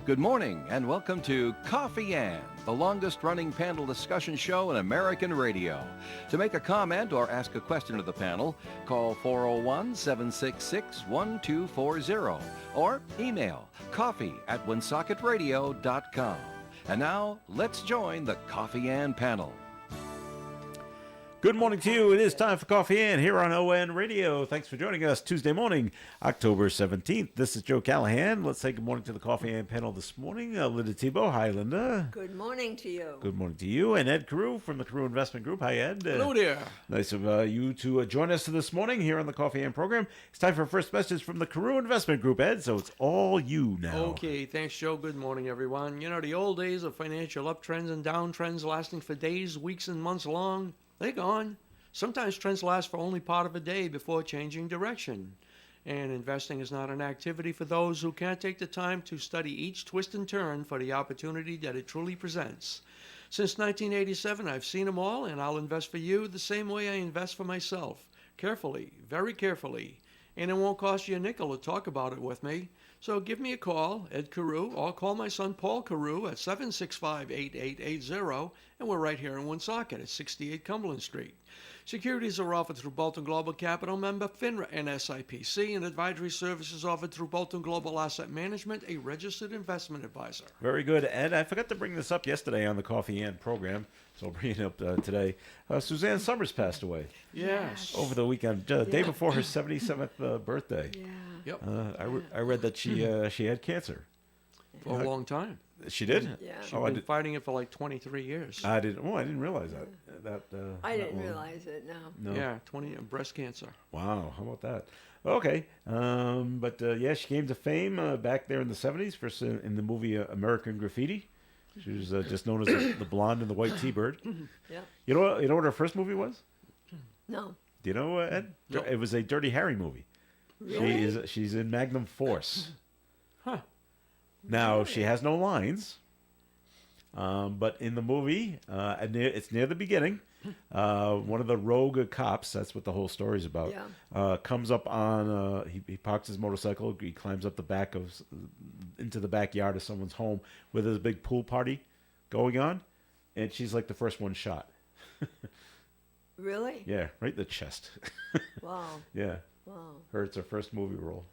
Good morning and welcome to Coffee Ann, the longest running panel discussion show in American radio. To make a comment or ask a question of the panel, call 401-766-1240 or email coffee@woonsocket.radio.com. And now, let's join the Coffee Ann panel. Good morning to you. It is time for Coffee Ann here on ON Radio. Thanks for joining us Tuesday morning, October 17th. This is Joe Callahan. Let's say good morning to the Coffee Ann panel this morning. Linda Tebow. Hi, Linda. Good morning to you. Good morning to you. And Ed Carew from the Carew Investment Group. Hi, Ed. Hello there. Nice of you to join us this morning here on the Coffee Ann program. It's time for our first message from the Carew Investment Group, Ed, so it's all you now. Okay, thanks, Joe. Good morning, everyone. You know, the old days of financial uptrends and downtrends lasting for days, weeks, and months long, they're gone. Sometimes trends last for only part of a day before changing direction. And investing is not an activity for those who can't take the time to study each twist and turn for the opportunity that it truly presents. Since 1987, I've seen them all, and I'll invest for you the same way I invest for myself. Carefully, very carefully. And it won't cost you a nickel to talk about it with me. So give me a call, Ed Carew, or call my son Paul Carew at 765-8880, and we're right here in Woonsocket at 68 Cumberland Street. Securities are offered through Bolton Global Capital, member FINRA and SIPC, and advisory services offered through Bolton Global Asset Management, a registered investment advisor. Very good, Ed. I forgot to bring this up yesterday on the Coffee Ann program, so I'll bring it up today. Suzanne Summers passed away. Yes. Over the weekend, day before her 77th birthday. Yeah. Yep. I read that she had cancer. For a long time. She did? Yeah. She's I been did. fighting it for like 23 years. I didn't realize that. I didn't that long. realize it, no. No. Yeah, 20 breast cancer. Wow. How about that? Okay. But she came to fame back there in the 70s in the movie American Graffiti. She was just known as the blonde and the white T-bird. Yeah. You know what her first movie was? No. Do you know, Ed? No. It was a Dirty Harry movie. Really? She's in Magnum Force. Huh. Now, she has no lines, but in the movie, it's near the beginning, one of the rogue cops, that's what the whole story's about, comes up on, he parks his motorcycle, he climbs up into the backyard of someone's home where there's a big pool party going on, and she's like the first one shot. Really? Yeah, right in the chest. Wow. Yeah, Wow. it's her first movie role.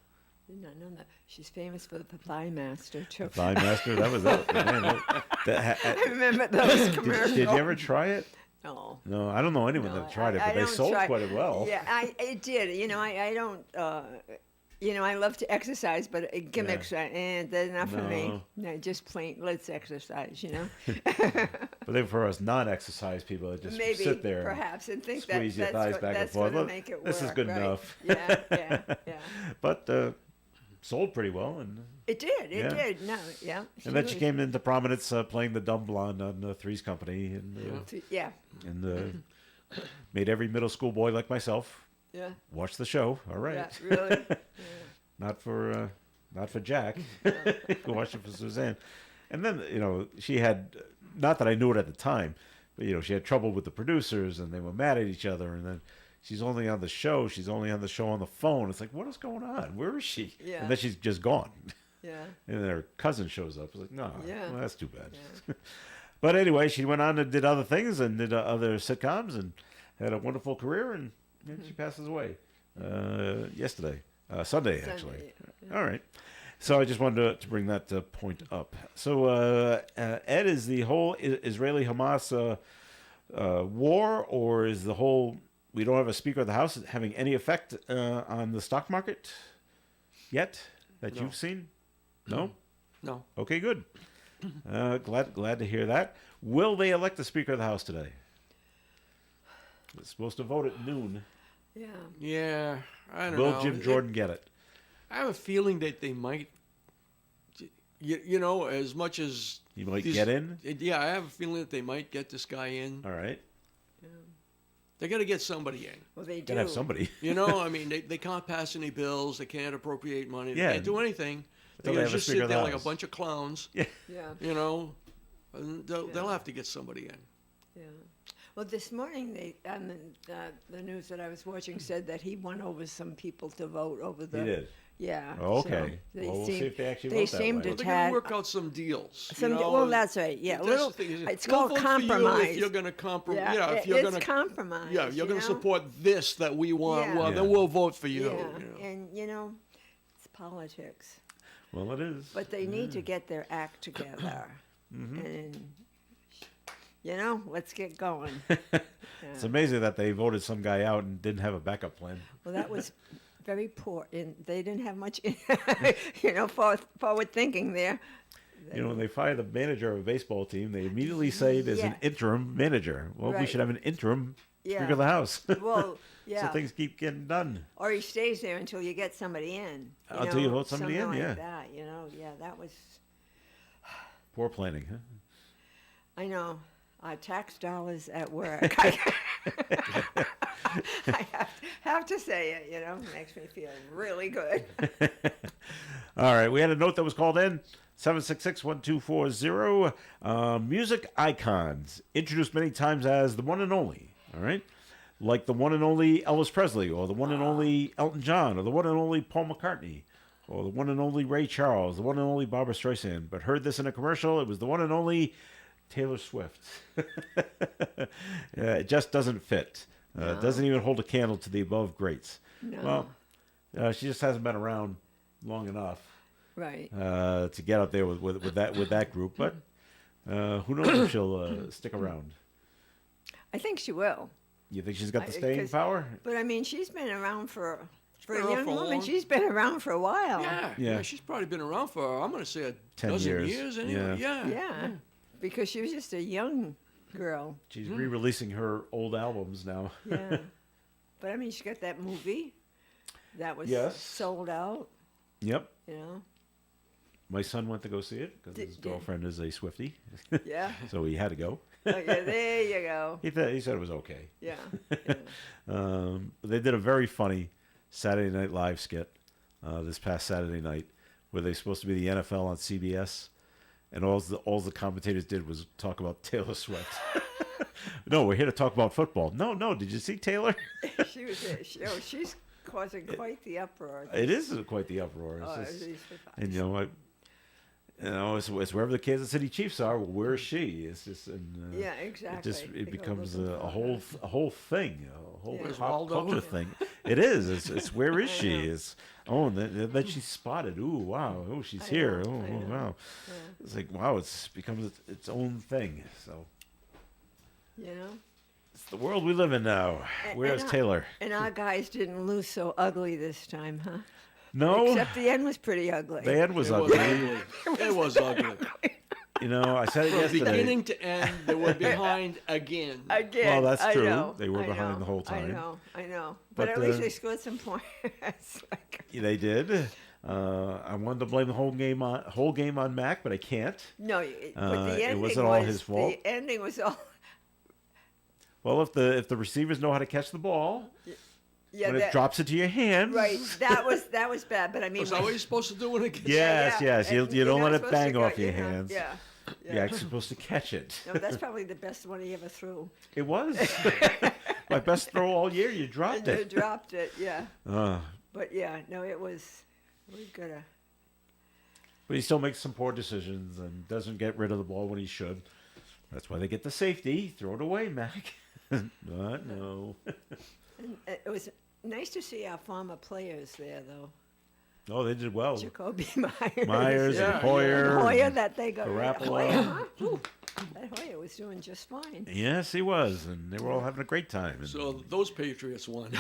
Did not know that. She's famous for the Thigh Master, too. Thigh Master, that was that. Man, I remember those commercials. did you ever try it? No. No, I don't know anyone No, that tried it, but I they don't sold try- quite well. Yeah, I did. You know, I don't, I love to exercise, but gimmicks, they're not for me. No, just plain, let's exercise, you know? But then for us non-exercise people that just Maybe, sit there, perhaps, and think squeeze your thighs back and that's forth. going Look, to make it work. this is good right? enough. Yeah. But sold pretty well, and It did. Yeah. Did. No, yeah. and then she came into prominence playing the dumb blonde on Three's Company, and Yeah. made every middle school boy like myself Yeah. watch the show. All right, Yeah. Really. not for Jack. Watch it for Suzanne. And then she had, not that I knew it at the time, but she had trouble with the producers, and they were mad at each other, and then. She's only on the show on the phone. It's like, what is going on? Where is she? Yeah. And then she's just gone. Yeah. And then her cousin shows up. It's like, no, Yeah. well, that's too bad. Yeah. But anyway, she went on and did other things and did other sitcoms and had a wonderful career. And she passes away yesterday, Sunday, actually. Yeah. All right. So I just wanted to bring that point up. So Ed, is the whole Israeli-Hamas war, or is the whole... We don't have a Speaker of the House having any effect on the stock market yet that you've seen? No? No. Okay, good. Glad to hear that. Will they elect the Speaker of the House today? They're supposed to vote at noon. Yeah. Yeah, I don't know. Will Jim Jordan get it? I have a feeling that they might, as much as... He might get in? Yeah, I have a feeling that they might get this guy in. All right. They got to get somebody in. Well, they do. Gotta have somebody. I mean, they can't pass any bills. They can't appropriate money. They Yeah. can't do anything. Until They're they going have to a just Speaker sit of the there like a House. bunch of clowns, Yeah. Yeah. and they'll have to get somebody in. Yeah. Well, this morning, the news that I was watching said that he won over some people to vote over the. He did. Yeah. Okay. So they Well, we'll see seem, if they actually they vote that seem way. to Well, They're going to tag. work out some deals. you Some, know, well, and that's right. Yeah, that's little. the thing, is It's we'll called vote for you compromise. if you're going to compromise. Yeah, if you're it's going to compromise. Yeah, you're going you to know? support this that we want. Yeah. Well, Yeah. then we'll vote for you. Yeah, you know. and it's politics. Well, it is. But they need to get their act together, Mm-hmm. and let's get going. It's amazing that they voted some guy out and didn't have a backup plan. Well, that was very poor, and they didn't have much, forward thinking there. When they fire the manager of a baseball team, they immediately say there's an Yeah. interim manager. Well, we Right. should have an interim Yeah. Speaker of the House. Well, yeah. So things keep getting done. Or he stays there until you get somebody in. Until you vote somebody something in, like yeah. that. Yeah, that was. Poor planning, huh? I know. Tax dollars at work. I have to say it. Makes me feel really good. All right, we had a note that was called in. 766-1240. Music icons, introduced many times as the one and only. All right, like the one and only Elvis Presley, or the one and only Elton John, or the one and only Paul McCartney, or the one and only Ray Charles, the one and only Barbra Streisand. But heard this in a commercial, it was the one and only Taylor Swift. It just doesn't fit. It doesn't even hold a candle to the above greats. No. Well, she just hasn't been around long enough. Right. To get up there with that group, but who knows if she'll stick around? I think she will. You think she's got the I- staying 'cause- power? But I mean, she's been around for a been young around for a woman. long- She's been around for a while. Yeah, Yeah. she's probably been around for, I'm going to say, 10 dozen years. years anyway. Yeah. Yeah. Because she was just a young girl. She's re-releasing her old albums now. Yeah. But I mean, she got that movie that was Yes. sold out. Yep. My son went to go see it because his Did- girlfriend is a Swiftie, Yeah. so he had to go. Oh, yeah, there you go. He said it was okay. Yeah. But they did a very funny Saturday Night Live skit this past Saturday night, where they're supposed to be the NFL on CBS, and all the commentators did was talk about Taylor Swift. No, we're here to talk about football. No, did you see Taylor? She was. She's causing quite the uproar. It is quite the uproar. It's Oh, just- these- and it's wherever the Kansas City Chiefs are. Where is she? It's just Yeah, exactly. It They go becomes looking a for whole thing, a whole Yeah. pop Waldo? culture thing. It is. It's where is I she? know. It's and then she's spotted. Ooh, wow. Oh, she's I here. know, Oh, I know. wow. It's like wow. It's becomes its own thing. So it's the world we live in now. And- Where's and I- Taylor? And our guys didn't lose so ugly this time, huh? No, Except the end was pretty ugly. the end was It was ugly. ugly. It was ugly. I said it From yesterday. beginning to end, they were behind again. Again. Well, that's I true. know, They were I behind know, the whole time. I know. But, But at least uh, they scored some points. Like, They did. I wanted to blame the whole game on Mac, but I can't. no, but the It ending wasn't all his was- fault. The ending was all. Well, if the receivers know how to catch the ball, Yeah, when it drops into your hands, right. That was bad. But I mean, Was that what you're supposed to do when it gets Yes, yes. You and don't you're let not it supposed bang to go- off your you know, hands. Yeah. You're actually supposed to catch it. No, that's probably the best one he ever threw. It was my best throw all year. You dropped You it. dropped it, yeah. Uh, But yeah, no, it was. We gotta. but he still makes some poor decisions and doesn't get rid of the ball when he should. That's why they get the safety. Throw it away, Mac. But no. And it was nice to see our former players there, though. Oh, they did well. Jacoby Myers. Myers Yeah, and Hoyer. Hoyer and- that they got. Garoppolo. Hoyer, huh? Ooh, that Hoyer was doing just fine. Yes, he was, and they were all having a great time. And So those Patriots won.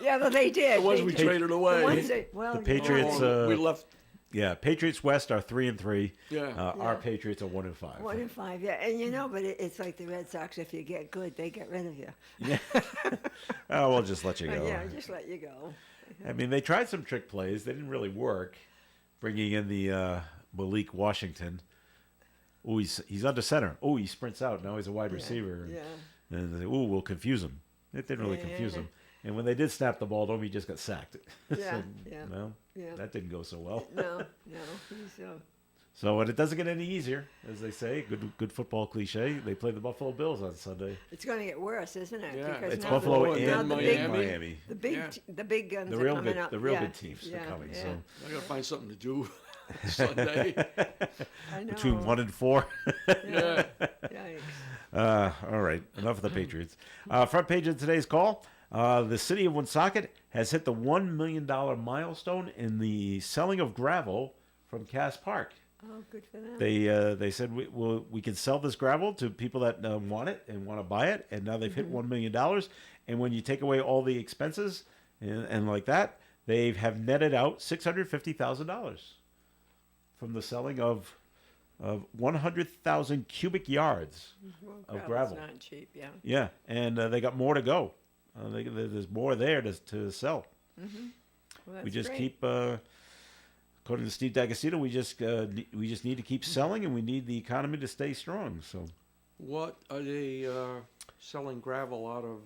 Yeah, but they did. The ones They we did. traded The away. ones that, well, The you Patriots, know, we left. yeah, Patriots West are 3-3. Yeah. Our Yeah. Patriots are 1-5. 1-5, yeah, and but it's like the Red Sox. If you get good, they get rid of you. Yeah. Oh, we'll just let you go. Yeah, just let you go. I mean, they tried some trick plays. They didn't really work. Bringing in the Malik Washington. Oh, he's under center. Oh, he sprints out. Now he's a wide receiver. Yeah. And they say, oh, we'll confuse him. It didn't really confuse him. And when they did snap the ball, Domi just got sacked. Yeah, yeah, Well, yeah. that didn't go so well. No, he's So, and it doesn't get any easier, as they say. Good football cliche. They play the Buffalo Bills on Sunday. It's going to get worse, isn't it? Yeah, Because It's now Buffalo now and the Miami. the big, Yeah. the big guns The are real coming good, up. the real yeah. good teams are coming. Yeah. So I got to find something to do Sunday. I know. between 1 and 4. Yeah. Yikes. All right, enough of the Patriots. Front page of today's call. The city of Woonsocket has hit the $1 million milestone in the selling of gravel from Cass Park. Oh, good for them. They said we can sell this gravel to people that want it and want to buy it, and now they've hit $1 million. And when you take away all the expenses and like that, they have netted out $650,000 from the selling of 100,000 cubic yards Well, of gravel's gravel. not cheap, yeah. Yeah, and they got more to go. There's more there to sell. Well, We that's just great. keep, according to Steve D'Agostino, we just need to keep selling, and we need the economy to stay strong. So, What are they selling gravel out of?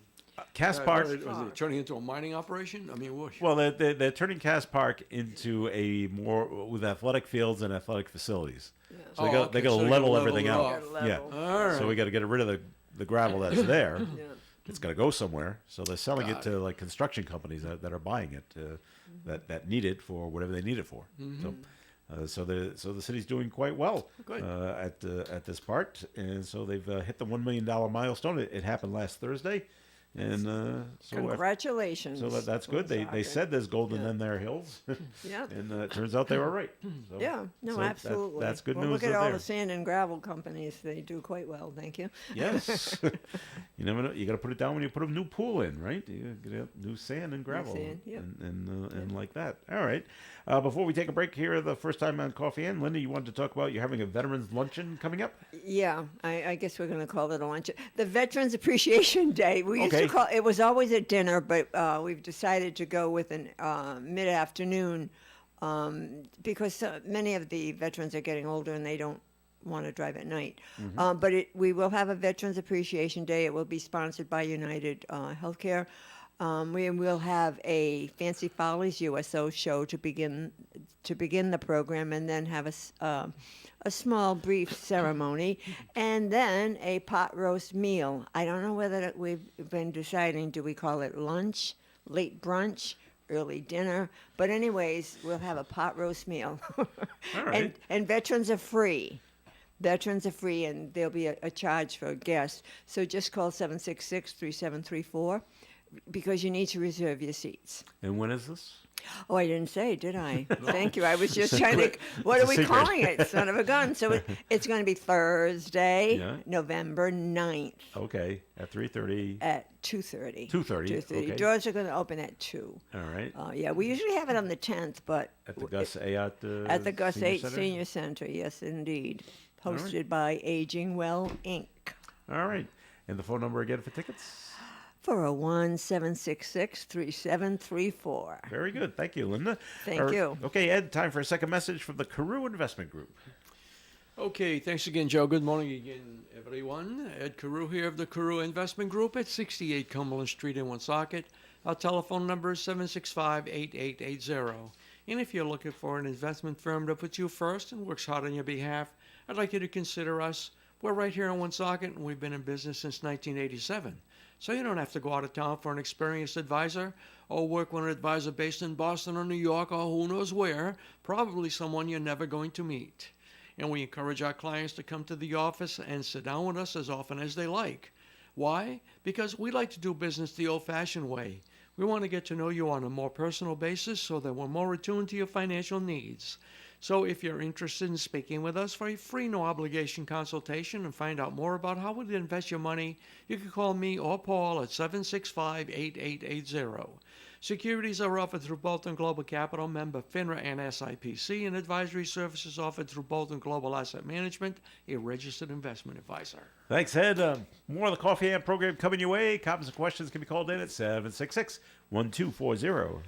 Cass Park. Is it turning into a mining operation? I mean, what? Well, they're turning Cass Park into a more with athletic fields and athletic facilities. So they got okay, to so they level gotta everything level out. it Gotta Yeah. level. All right. So we got to get rid of the gravel that's there. Yeah. It's got to go somewhere. So they're selling Got it to like construction companies that are buying it that need it for whatever they need it for. So the city's doing quite well Good. at this part, and so they've hit the $1 million milestone. It happened last Thursday, and so Congratulations. that's good. They Woonsocket. said there's gold in Yeah. them there hills, Yeah. and it turns out they were right. So, Yeah, no, so that- absolutely. that's good well, news. Look at that all there. the sand and gravel companies; they do quite well. Thank you. Yes. You never know. You got to put it down when you put a new pool in, right? You get new sand and gravel, sand, yep. and like that. All right. Before we take a break here, the first time on Coffee In, Linda, you wanted to talk about you're having a veterans luncheon coming up. Yeah, I guess we're going to call it a lunch. The Veterans Appreciation Day. We used Okay. to call it was always at dinner, but we've decided to go with an mid-afternoon because many of the veterans are getting older and they don't want to drive at night. But we will have a Veterans Appreciation Day. It will be sponsored by United Healthcare. We will have a Fancy Follies USO show to begin the program, and then have a small, brief ceremony, and then a pot roast meal. I don't know whether we've been deciding, do we call it lunch, late brunch, early dinner? But anyways, we'll have a pot roast meal. All right. And veterans are free. Veterans are free, and there'll be a charge for guests. So just call 766-3734 because you need to reserve your seats. And when is this? Oh, I didn't say, did I? Thank you. I was just trying to. What are we Secret. calling it? Son of a gun. So it's going to be Thursday, Yeah. November 9th Okay, at 3:30. at 2:30. 2:30, 2:30. okay. Doors are going to open at 2. All right. Yeah, we usually have it on the 10th, but At the Gus Ayat. at the Gus Senior 8 Center? Senior Center, yes, indeed. All right. Hosted by Aging Well, Inc. All right. And the phone number again for tickets? 401-766-3734. Very good. Thank you, Linda. Thank you. Okay, Ed, time for a second message from the Carew Investment Group. Okay, thanks again, Joe. Good morning again, everyone. Ed Carew here of the Carew Investment Group at 68 Cumberland Street in Woonsocket. Our telephone number is 765-8880. And if you're looking for an investment firm that puts you first and works hard on your behalf, I'd like you to consider us. We're right here in Woonsocket, and we've been in business since 1987. So you don't have to go out of town for an experienced advisor or work with an advisor based in Boston or New York or who knows where, probably someone you're never going to meet. And we encourage our clients to come to the office and sit down with us as often as they like. Why? Because we like to do business the old-fashioned way. We want to get to know you on a more personal basis so that we're more attuned to your financial needs. So if you're interested in speaking with us for a free no-obligation consultation and find out more about how to invest your money, you can call me or Paul at 765-8880. Securities are offered through Bolton Global Capital, member FINRA and SIPC, and advisory services offered through Bolton Global Asset Management, a registered investment advisor. Thanks, Ed. More of the Coffee Amp program coming your way. Comments and questions can be called in at 766-1240.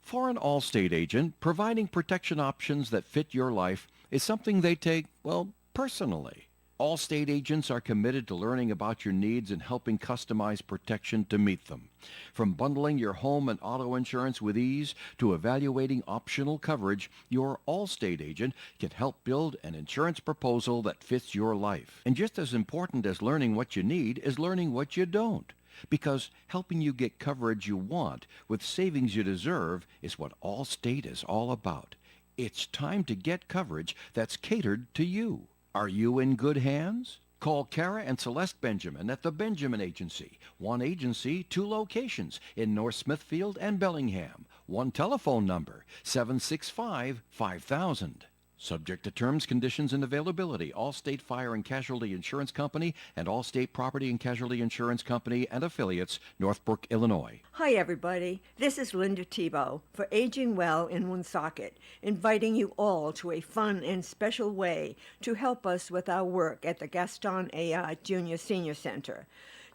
For an Allstate agent, providing protection options that fit your life is something they take, well, personally. Allstate agents are committed to learning about your needs and helping customize protection to meet them. From bundling your home and auto insurance with ease to evaluating optional coverage, your Allstate agent can help build an insurance proposal that fits your life. And just as important as learning what you need is learning what you don't. Because helping you get coverage you want with savings you deserve is what Allstate is all about. It's time to get coverage that's catered to you. Are you in good hands? Call Kara and Celeste Benjamin at the Benjamin Agency. One agency, two locations in North Smithfield and Bellingham. One telephone number, 765-5000. Subject to terms, conditions, and availability. Allstate Fire and Casualty Insurance Company and Allstate Property and Casualty Insurance Company and affiliates, Northbrook, Illinois. Hi, everybody. This is Linda Tebow for Aging Well in Woonsocket, inviting you all to a fun and special way to help us with our work at the Gaston Ayard Junior Senior Center.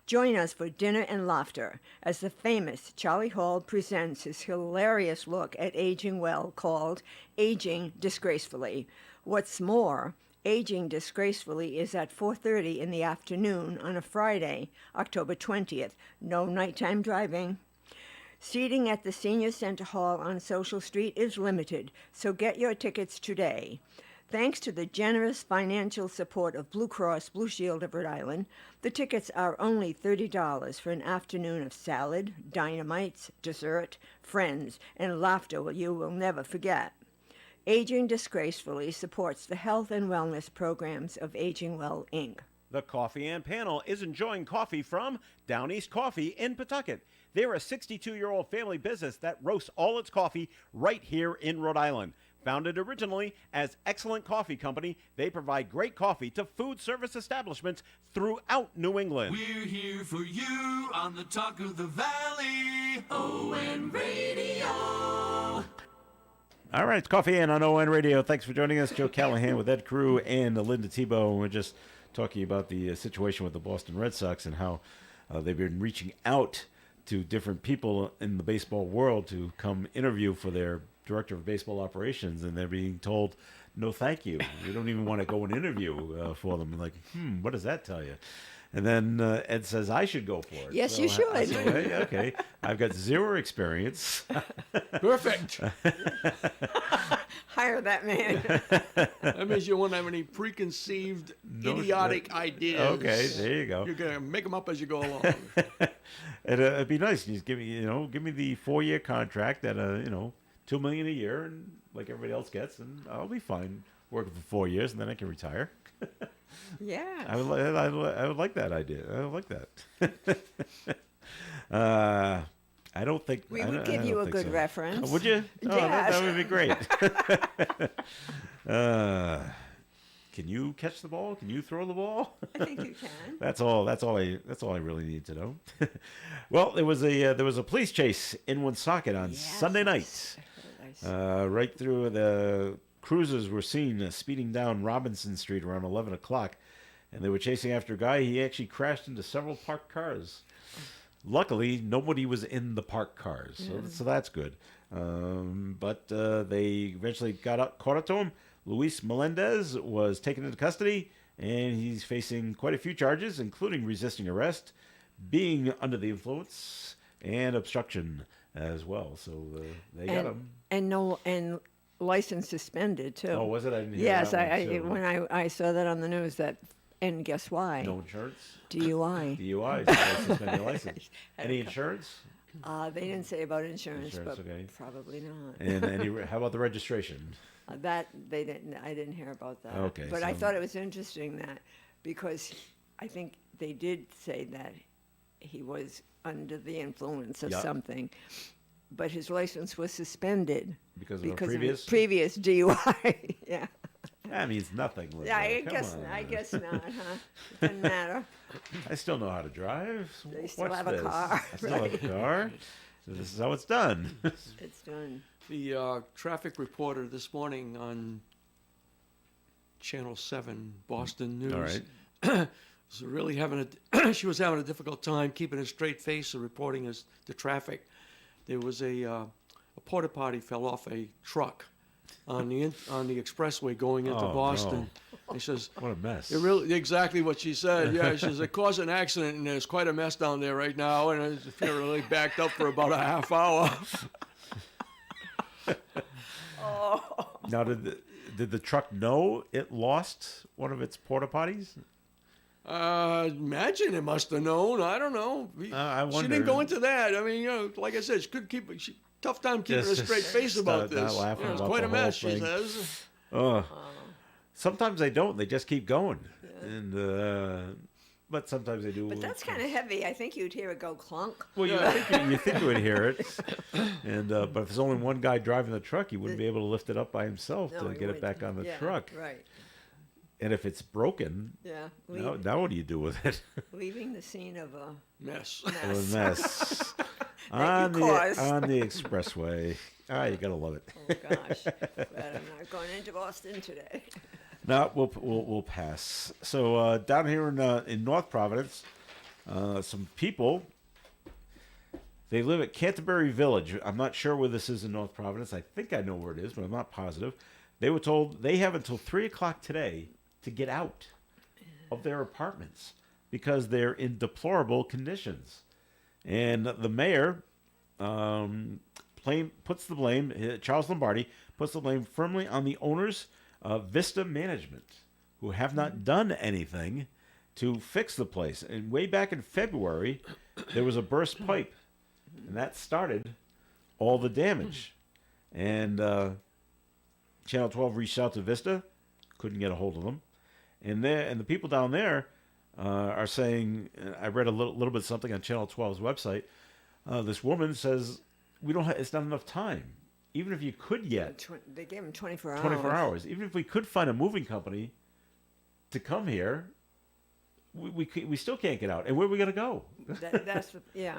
Join us for dinner and laughter as the famous Charlie Hall presents his hilarious look at aging well called Aging Disgracefully. What's more, Aging Disgracefully is at 4:30 in the afternoon on a Friday, October 20th. No nighttime driving. Seating at the Senior Center Hall on Social Street is limited, so get your tickets today. Thanks to the generous financial support of Blue Cross Blue Shield of Rhode Island, the tickets are only $30 for an afternoon of salad, dynamites, dessert, friends, and laughter you will never forget. Aging Disgracefully supports the health and wellness programs of Aging Well, Inc. The Coffee and Panel is enjoying coffee from Down East Coffee in Pawtucket. They're a 62-year-old family business that roasts all its coffee right here in Rhode Island. Founded originally as Excellent Coffee Company, they provide great coffee to food service establishments throughout New England. We're here for you on the Talk of the Valley, ON Radio. All right, it's Coffee and on ON Radio. Thanks for joining us. Joe Callahan with Ed Carew and Linda Tebow. We're just talking about the situation with the Boston Red Sox and how they've been reaching out to different people in the baseball world to come interview for their director of baseball operations, and they're being told, no, thank you. We don't even want to go and interview for them. Like, what does that tell you? And then Ed says I should go for it. Yes, so you should. I said, "Hey, okay, I've got zero experience. Perfect. Hire that man. That means you won't have any preconceived, idiotic ideas. Okay, there you go. You're gonna make them up as you go along. It'd be nice. You just give me the 4-year contract at $2 million a year, and like everybody else gets, and I'll be fine working for 4 years, and then I can retire. Yeah. I would like that idea. I would like that. I don't think We would give you a good so. reference. Would you? Oh, Yes. that would be great. Can you catch the ball? Can you throw the ball? I think you can. That's all I really need to know. Well, there was a police chase in Woonsocket on Sunday night. Right through the cruisers were seen speeding down Robinson Street around 11 o'clock, and they were chasing after a guy. He actually crashed into several parked cars. Luckily, nobody was in the parked cars, so that's good. But they eventually caught up to him. Luis Melendez was taken into custody, and he's facing quite a few charges, including resisting arrest, being under the influence, and obstruction as well. So they got him. And license suspended too. Oh, was it? I didn't hear Yes, that one, too. when I saw that on the news, and guess why? No insurance? DUI. DUI, so they suspend your license. Any insurance? They didn't say about insurance, Insurance, but okay. probably not. And how about the registration? That they didn't. I didn't hear about that. Okay, But I so- thought it was interesting that because I think they did say that he was under the influence of Yeah. something, but his license was suspended Because of a of previous? a previous DUI. Yeah. That means nothing. Linda. Yeah, I Come guess on. I guess not, huh? Doesn't matter. I still know how to drive. They still What's have a this? car, I still have a car. So this is how it's done. It's done. The traffic reporter this morning on Channel 7, Boston News, All right. was really she was having a difficult time keeping a straight face and reporting the traffic. There was a porta potty fell off a truck on the expressway going into Oh, Boston. He says, What a mess. it really exactly what she said. Yeah, she says it caused an accident and there's quite a mess down there right now, and I feel really backed up for about a half hour. Now, did the truck know it lost one of its porta potties? Imagine it must have known. I don't know. I She wonder. didn't go into that. I mean, like I said, she couldn't keep. Tough time keeping Just- a straight face about not this. laughing It's about quite the a whole mess, she thing. says. Sometimes they don't. They just keep going, and but sometimes they do. But that's kind of heavy. I think you'd hear it go clunk. Well, you think you would hear it, and but if there's only one guy driving the truck, he wouldn't be able to lift it up by himself No, to you get it back on the yeah, truck. Right. And if it's broken, Yeah. now what do you do with it? Leaving the scene of a Mess. A mess. mess That you caused. on the expressway. You gotta love it. Oh gosh. Glad I'm not going into Boston today. No, we'll pass. So down here in North Providence, some people. They live at Canterbury Village. I'm not sure where this is in North Providence. I think I know where it is, but I'm not positive. They were told they have until 3:00 today to get out of their apartments because they're in deplorable conditions. And the mayor puts the blame, Charles Lombardi puts the blame firmly on the owners of Vista Management, who have not done anything to fix the place. And way back in February, there was a burst pipe, and that started all the damage. And Channel 12 reached out to Vista, couldn't get a hold of them. And the people down there are saying, I read a little bit something on Channel 12's website. This woman says, it's not enough time. Even if you could get They gave him 24 hours. 24 hours, even if we could find a moving company to come here, we still can't get out. And where are we going to go? Yeah.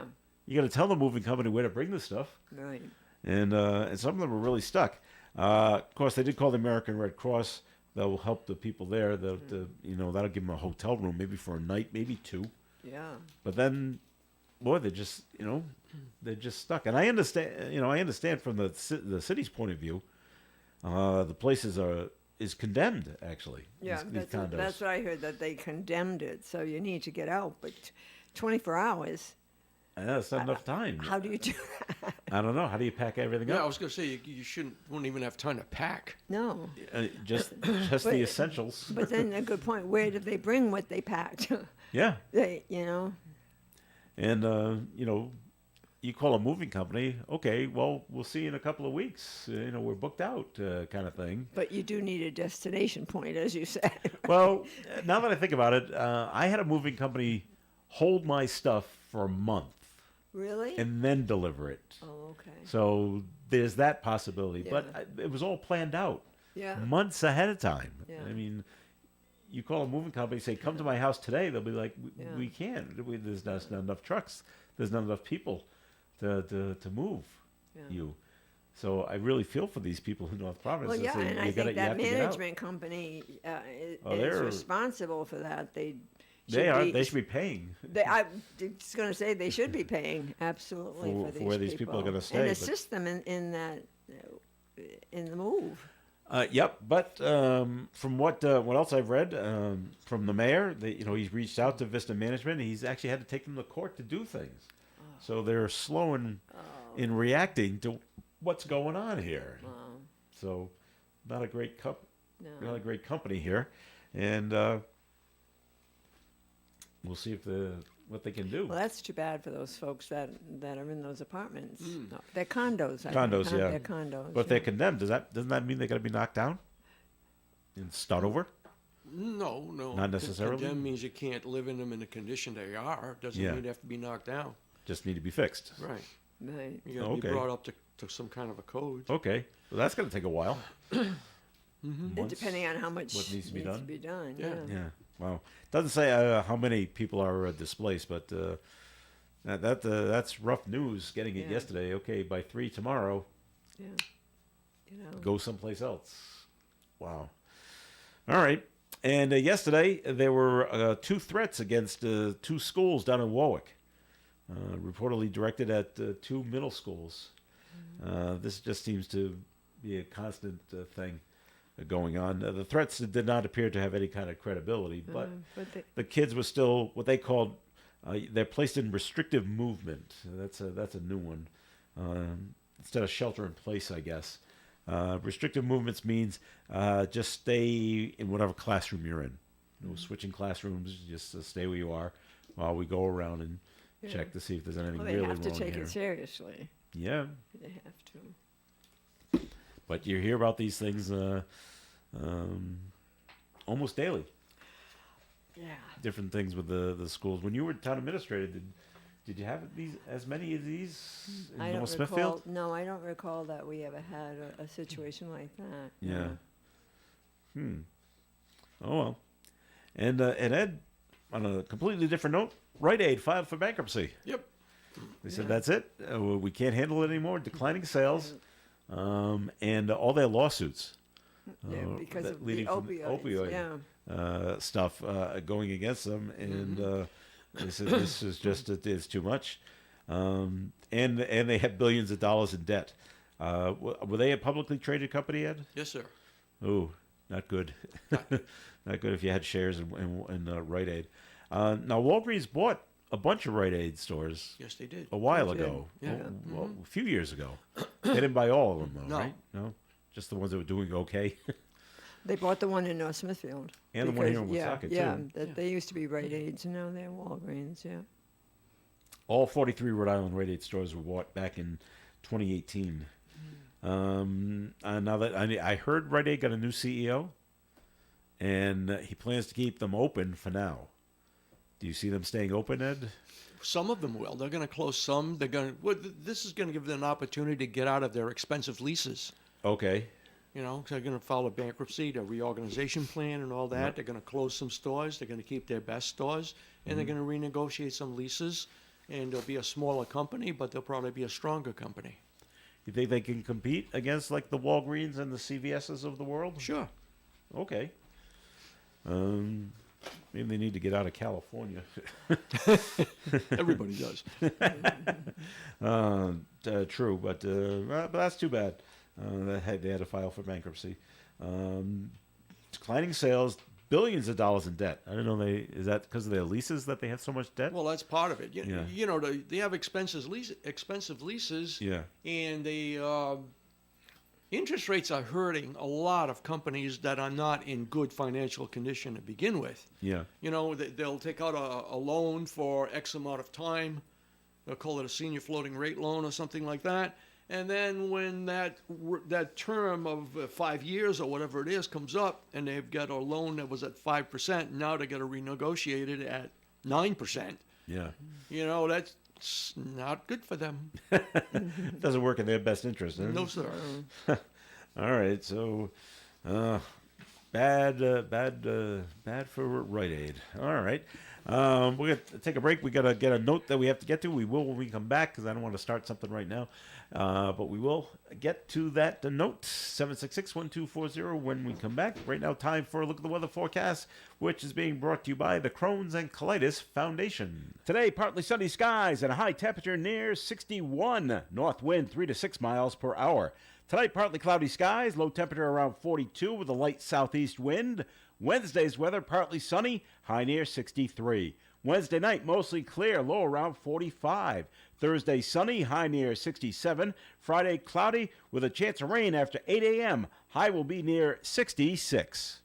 You got to tell the moving company where to bring the stuff. Right. And some of them are really stuck. Of course, they did call the American Red Cross. That will help the people there. That'll give them a hotel room, maybe for a night, maybe two. Yeah. But then, boy, they're just stuck. And I understand from the city's point of view, the place is condemned actually. Yeah, these condos. that's what I heard, that they condemned it. So you need to get out, but 24 hours. That's not enough time. How do you do that? I don't know. How do you pack everything Yeah, I up? was going to say, wouldn't even have time to pack. No. Just the essentials. But then a good point. Where did they bring what they packed? Yeah. And you call a moving company. Okay, well, we'll see you in a couple of weeks. We're booked out, kind of thing. But you do need a destination point, as you said. Well, now that I think about it, I had a moving company hold my stuff for a month Really? and then deliver it. Oh, okay. So there's that possibility. Yeah. But it was all planned out Yeah. months ahead of time. Yeah. I mean, you call a moving company, say, come to my house today. They'll be like, Yeah. we can't. There's not enough trucks. There's not enough people to move you. So I really feel for these people in North Providence. Well, yeah, Say, and I you think that have to get out." management company is they're- responsible for that. They should be paying. I was going to say they should be paying absolutely For where these people are gonna stay, and but- assist them in that in the move. Yep, but from what else I've read from the mayor, he's reached out to Vista Management. He's actually had to take them to court to do things, so they're slow in reacting to what's going on here. So, not a great not a great company here, and we'll see what they can do. Well, that's too bad for those folks that are in those apartments. No, they're condos. I think, Condos, huh? yeah. They're condos. But if they're yeah. condemned, doesn't that mean they got to be knocked down and start over? No. Not necessarily? Condemn means you can't live in them in the condition they are. Doesn't Yeah. mean they have to be knocked down. Just need to be fixed. Right. Right. You got to Okay. be brought up to some kind of a code. Okay, well that's going to take a while. And Once- depending on how much what needs to be done? Yeah. Yeah. Wow. Doesn't say how many people are displaced, but that's rough news. Getting it Yeah. yesterday. Okay, by 3 tomorrow, Yeah. go someplace else. Wow. All right. And yesterday there were 2 threats against 2 schools down in Warwick, reportedly directed at 2 middle schools. This just seems to be a constant thing going on. The threats did not appear to have any kind of credibility, but the kids were still what they called they're placed in restrictive movement. That's a new one. Instead of shelter in place, I guess. Restrictive movements means just stay in whatever classroom you're in. No switching classrooms. Just stay where you are while we go around and check to see if there's anything Well, they really have to wrong take here. it seriously. Yeah, They have to. but you hear about these things almost daily. Yeah. Different things with the schools. When you were town administrator, did you have as many of these in I don't North recall. Smithfield? No, I don't recall that we ever had a situation like that. Yeah. No. Oh well. And Ed, on a completely different note, Rite Aid filed for bankruptcy. Yep. They said that's it. We can't handle it anymore. Declining sales, and all their lawsuits. Yeah, because that of the leading from opioids. Yeah. Stuff going against them, and they said this is just it's too much, and they had billions of dollars in debt. Were they a publicly traded company, Ed? Yes, sir. Oh, not good. Not good if you had shares in Rite Aid. Now Walgreens bought a bunch of Rite Aid stores Yes, they did. a while They did. ago. Yeah. Well, a few years ago. They didn't buy all of them, though, No. right? No, just the ones that were doing okay. They bought the one in North Smithfield. And the one here in yeah, Woonsocket, yeah, too. they used to be Rite Aids, and now they're Walgreens. Yeah. All 43 Rhode Island Rite Aid stores were bought back in 2018. Now that I heard Rite Aid got a new CEO, and he plans to keep them open for now. Do you see them staying open, Ed? Some of them will. They're going to close some. They're going to. Well, this is going to give them an opportunity to get out of their expensive leases. Okay. You know, 'cause they're going to file a bankruptcy, a reorganization plan, and all that. Yep. They're going to close some stores. They're going to keep their best stores, and they're going to renegotiate some leases. And they'll be a smaller company, but they'll probably be a stronger company. You think they can compete against like the Walgreens and the CVS's of the world? Sure. Okay. Maybe they need to get out of California. Everybody does. True, but that's too bad. They had to file for bankruptcy. Declining sales, billions of dollars in debt. I don't know. Is that because of their leases that they have so much debt? Well, that's part of it. Yeah. You know, they have expensive leases. Yeah. And the interest rates are hurting a lot of companies that are not in good financial condition to begin with. Yeah. You know, they'll take out a loan for X amount of time. They'll call it a senior floating rate loan or something like that. And then when that term of 5 years or whatever it is comes up, and they've got a loan that was at 5%, now they got to renegotiate it at 9%. Yeah. You know, that's not good for them. Doesn't work in their best interest. Huh? No, sir. All right. So, bad for Rite Aid. All right. We're going to take a break. We got to get a note that we have to get to. We will when we come back because I don't want to start something right now. But we will get to that note, 766-1240, when we come back. Right now, time for a look at the weather forecast, which is being brought to you by the Crohn's and Colitis Foundation. Today, partly sunny skies and a high temperature near 61. North wind 3 to 6 miles per hour. Tonight, partly cloudy skies, low temperature around 42 with a light southeast wind. Wednesday's weather, partly sunny, high near 63. Wednesday night, mostly clear, low around 45. Thursday, sunny, high near 67. Friday, cloudy with a chance of rain after 8 a.m. High will be near 66.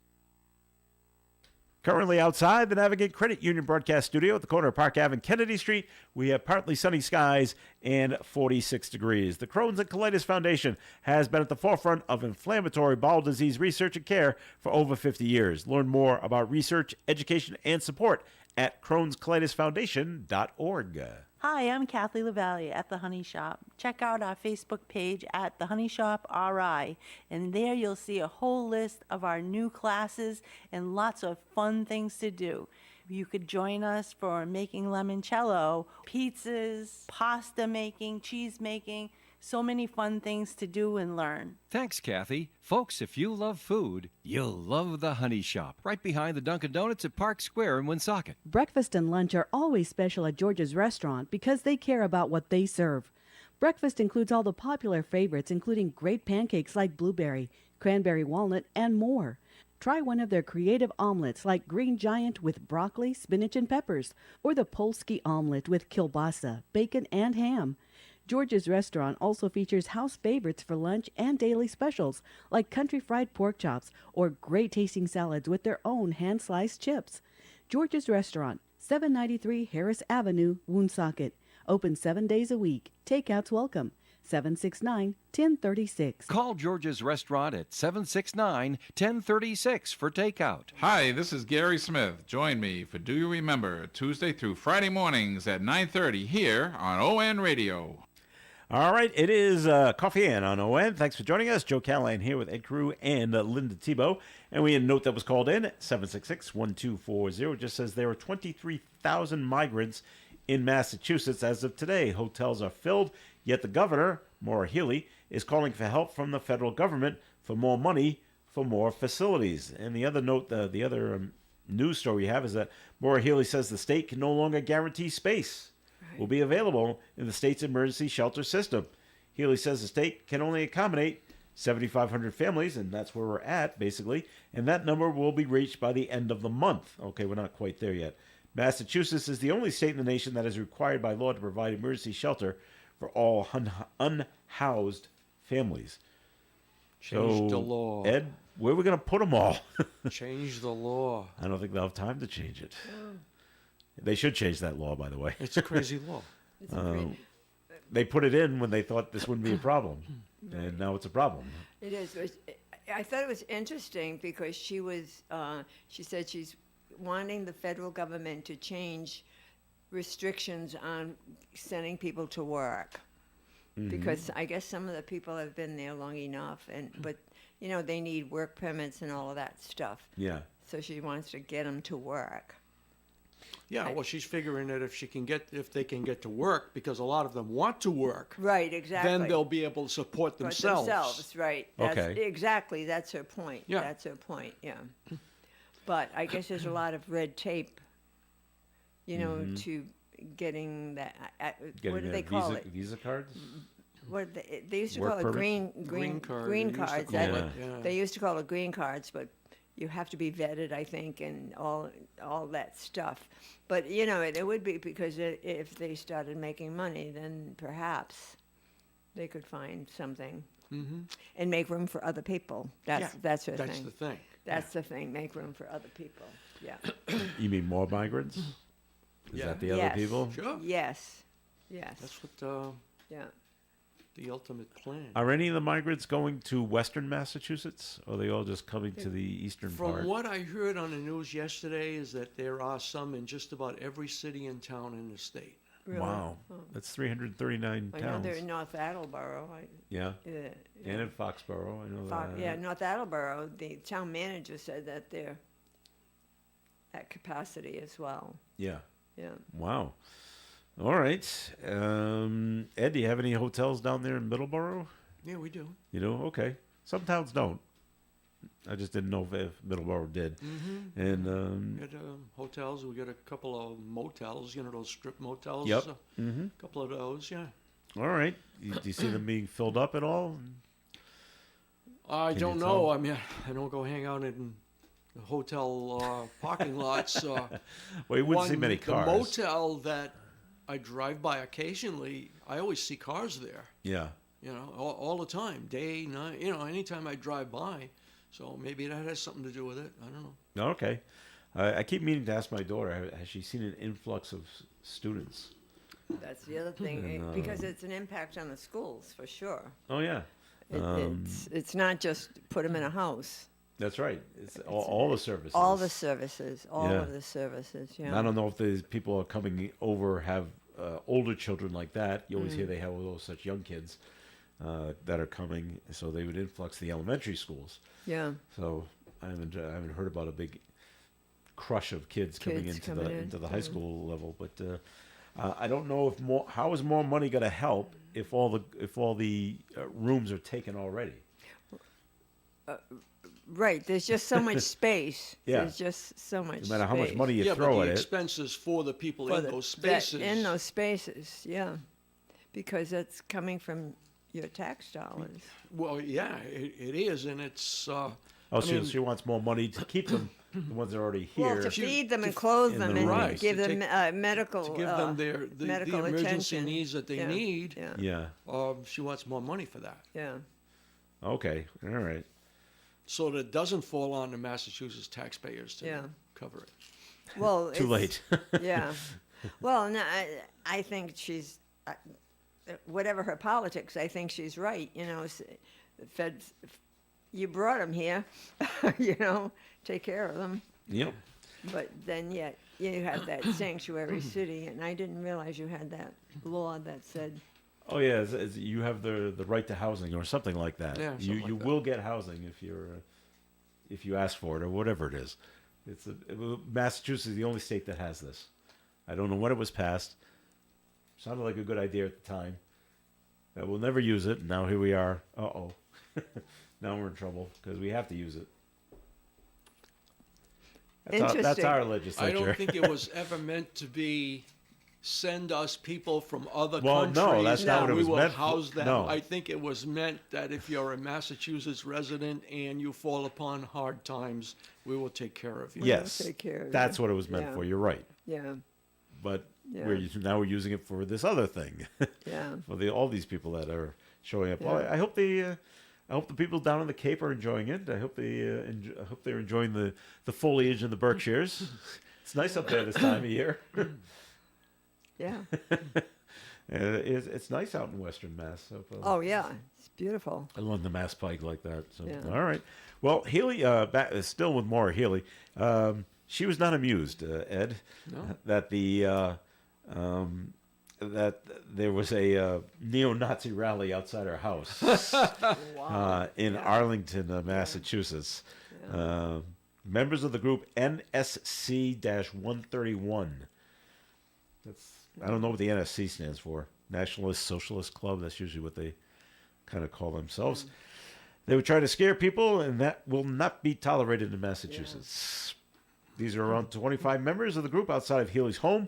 Currently outside the Navigate Credit Union broadcast studio at the corner of Park Ave and Kennedy Street, we have partly sunny skies and 46 degrees. The Crohn's and Colitis Foundation has been at the forefront of inflammatory bowel disease research and care for over 50 years. Learn more about research, education, and support at Crohn'sColitisFoundation.org. Hi, I'm Kathleen LaValle at The Honey Shop. Check out our Facebook page at The Honey Shop RI, and there you'll see a whole list of our new classes and lots of fun things to do. You could join us for making limoncello, pizzas, pasta making, cheese making, so many fun things to do and learn. Thanks, Kathy. Folks, if you love food, you'll love the Honey Shop, right behind the Dunkin' Donuts at Park Square in Woonsocket. Breakfast and lunch are always special at George's Restaurant because they care about what they serve. Breakfast includes all the popular favorites, including great pancakes like blueberry, cranberry walnut, and more. Try one of their creative omelets like Green Giant with broccoli, spinach, and peppers, or the Polsky omelet with kielbasa, bacon, and ham. George's Restaurant also features house favorites for lunch and daily specials like country fried pork chops or great tasting salads with their own hand-sliced chips. George's Restaurant, 793 Harris Avenue, Woonsocket. Open 7 days a week. Takeouts welcome. 769-1036. Call George's Restaurant at 769-1036 for takeout. Hi, this is Gary Smith. Join me for Do You Remember, Tuesday through Friday mornings at 9:30 here on ON Radio. All right, it is Coffee In on ON. Thanks for joining us. Joe Callahan here with Ed Carew and Linda Tebow. And we had a note that was called in, 766-1240. It just says there are 23,000 migrants in Massachusetts as of today. Hotels are filled, yet the governor, Maura Healey, is calling for help from the federal government for more money for more facilities. And the other note, the other news story we have is that Maura Healey says the state can no longer guarantee space will be available in the state's emergency shelter system. Healey says the state can only accommodate 7,500 families, and that's where we're at, basically, and that number will be reached by the end of the month. Okay, we're not quite there yet. Massachusetts is the only state in the nation that is required by law to provide emergency shelter for all unhoused families. Change the law. Ed, where are we going to put them all? Change the law. I don't think they'll have time to change it. They should change that law, by the way. It's a crazy law. They put it in when they thought this wouldn't be a problem, and now it's a problem. It is. I thought it was interesting because she said she's wanting the federal government to change restrictions on sending people to work. Because I guess some of the people have been there long enough, but they need work permits and all of that stuff. Yeah. So she wants to get them to work. Yeah, well, she's figuring that if they can get to work, because a lot of them want to work, Right, exactly. then they'll be able to support For themselves. right. Okay. Exactly, that's her point. Yeah. That's her point, yeah. But I guess there's a lot of red tape, to getting that, what do they call it? Visa cards? What they used to Work call it permit? Green card, green they used to cards. call That- it, yeah. They used to call it green cards, but you have to be vetted, I think, and all that stuff. But it would be because if they started making money, then perhaps they could find something and make room for other people. That's her That's thing. the thing. That's the thing. Make room for other people. Yeah. You mean more migrants? Is Yeah. that the Yes. other people? Sure. Yes. Yes. That's what Yeah. the ultimate plan. Are any of the migrants going to western Massachusetts? Or are they all just coming to the eastern From part? what I heard on the news yesterday is that there are some in just about every city and town in the state. Really? Wow. That's 339 I know towns. they're in North Attleboro. Yeah. Yeah. And in Foxborough, I know that. Yeah, North Attleboro, the town manager said that they're at capacity as well. Yeah. Yeah. Wow. All right. Ed, do you have any hotels down there in Middleborough? Yeah, we do. You know? Okay. Some towns don't. I just didn't know if Middleborough did. And We got hotels. We got a couple of motels. Those strip motels. Yep. A couple of those. Yeah. all right. Do you see them being filled up at all? I Can don't you know. tell? I mean, I don't go hang out in the hotel parking lots. Well, you wouldn't see many cars. The motel that I drive by occasionally, I always see cars there. Yeah. All the time, day, night. Anytime I drive by. So maybe that has something to do with it. I don't know. Okay. I keep meaning to ask my daughter, has she seen an influx of students? That's the other thing, because it's an impact on the schools, for sure. Oh, yeah. It's not just put them in a house. That's right. It's all the services. All the services, Yeah. of the services, yeah. And I don't know if these people are coming over have older children like that. You always hear they have all those such young kids that are coming, so they would influx the elementary schools. Yeah. So I haven't heard about a big crush of kids coming Kids into coming the in, into the high school level, but I don't know if how is more money going to help if all the rooms are taken already. Right, there's just so much space. Yeah. There's just so much No matter how much space. money you Yeah, throw but at the it. expenses for the people For in the- those that- spaces. in those spaces, yeah. because that's coming from your tax dollars. Well, yeah, it is, and it's. Oh, she wants more money to keep them, the ones that are already here. Well, to feed them and clothe in them the and right. give To them medical to give them the medical emergency attention. needs that they Yeah, need. Yeah. Yeah. She wants more money for that, Yeah. Okay. All right. so that it doesn't fall on the Massachusetts taxpayers to Yeah. cover it. Well, Too it's- late. Yeah. Well, no, I think she's, whatever her politics, I think she's right. You know, the feds, you brought them here, you know, take care of them. Yep. But then yet you have that sanctuary city, and I didn't realize you had that law that said, Oh yeah, you have the right to housing or something like that. Yeah, you something like that. will get housing if you ask for it or whatever it is. Massachusetts is the only state that has this. I don't know when it was passed. Sounded like a good idea at the time. We'll never use it. Now here we are. Uh-oh. Now we're in trouble because we have to use it. That's Interesting. our I legislature. don't think it was ever meant to be send us people from other Well, countries. no, that's not what it we was will meant for. house them. No. I think it was meant that if you're a Massachusetts resident and you fall upon hard times, we will take care of you. Yes, take care of that's you. what it was meant Yeah. for. You're right. yeah, But Yeah. now we're using it for this other thing. yeah. For all these people that are showing up. Yeah. Well, I hope the people down in the Cape are enjoying it. I hope I hope they're enjoying the foliage in the Berkshires. It's nice up there this time of year. Yeah. It's nice out in Western Mass. So, Oh, yeah. It's beautiful. along the Mass Pike like that. So, Yeah. all right. Well, Healy, still with Maura Healy. She was not amused, Ed, No? that that there was a neo-Nazi rally outside her house in Arlington, Massachusetts. Members of the group NSC-131. I don't know what the NSC stands for. Nationalist Socialist Club. That's usually what they kind of call themselves. They would try to scare people, and that will not be tolerated in Massachusetts. These are around 25 members of the group outside of Healy's home.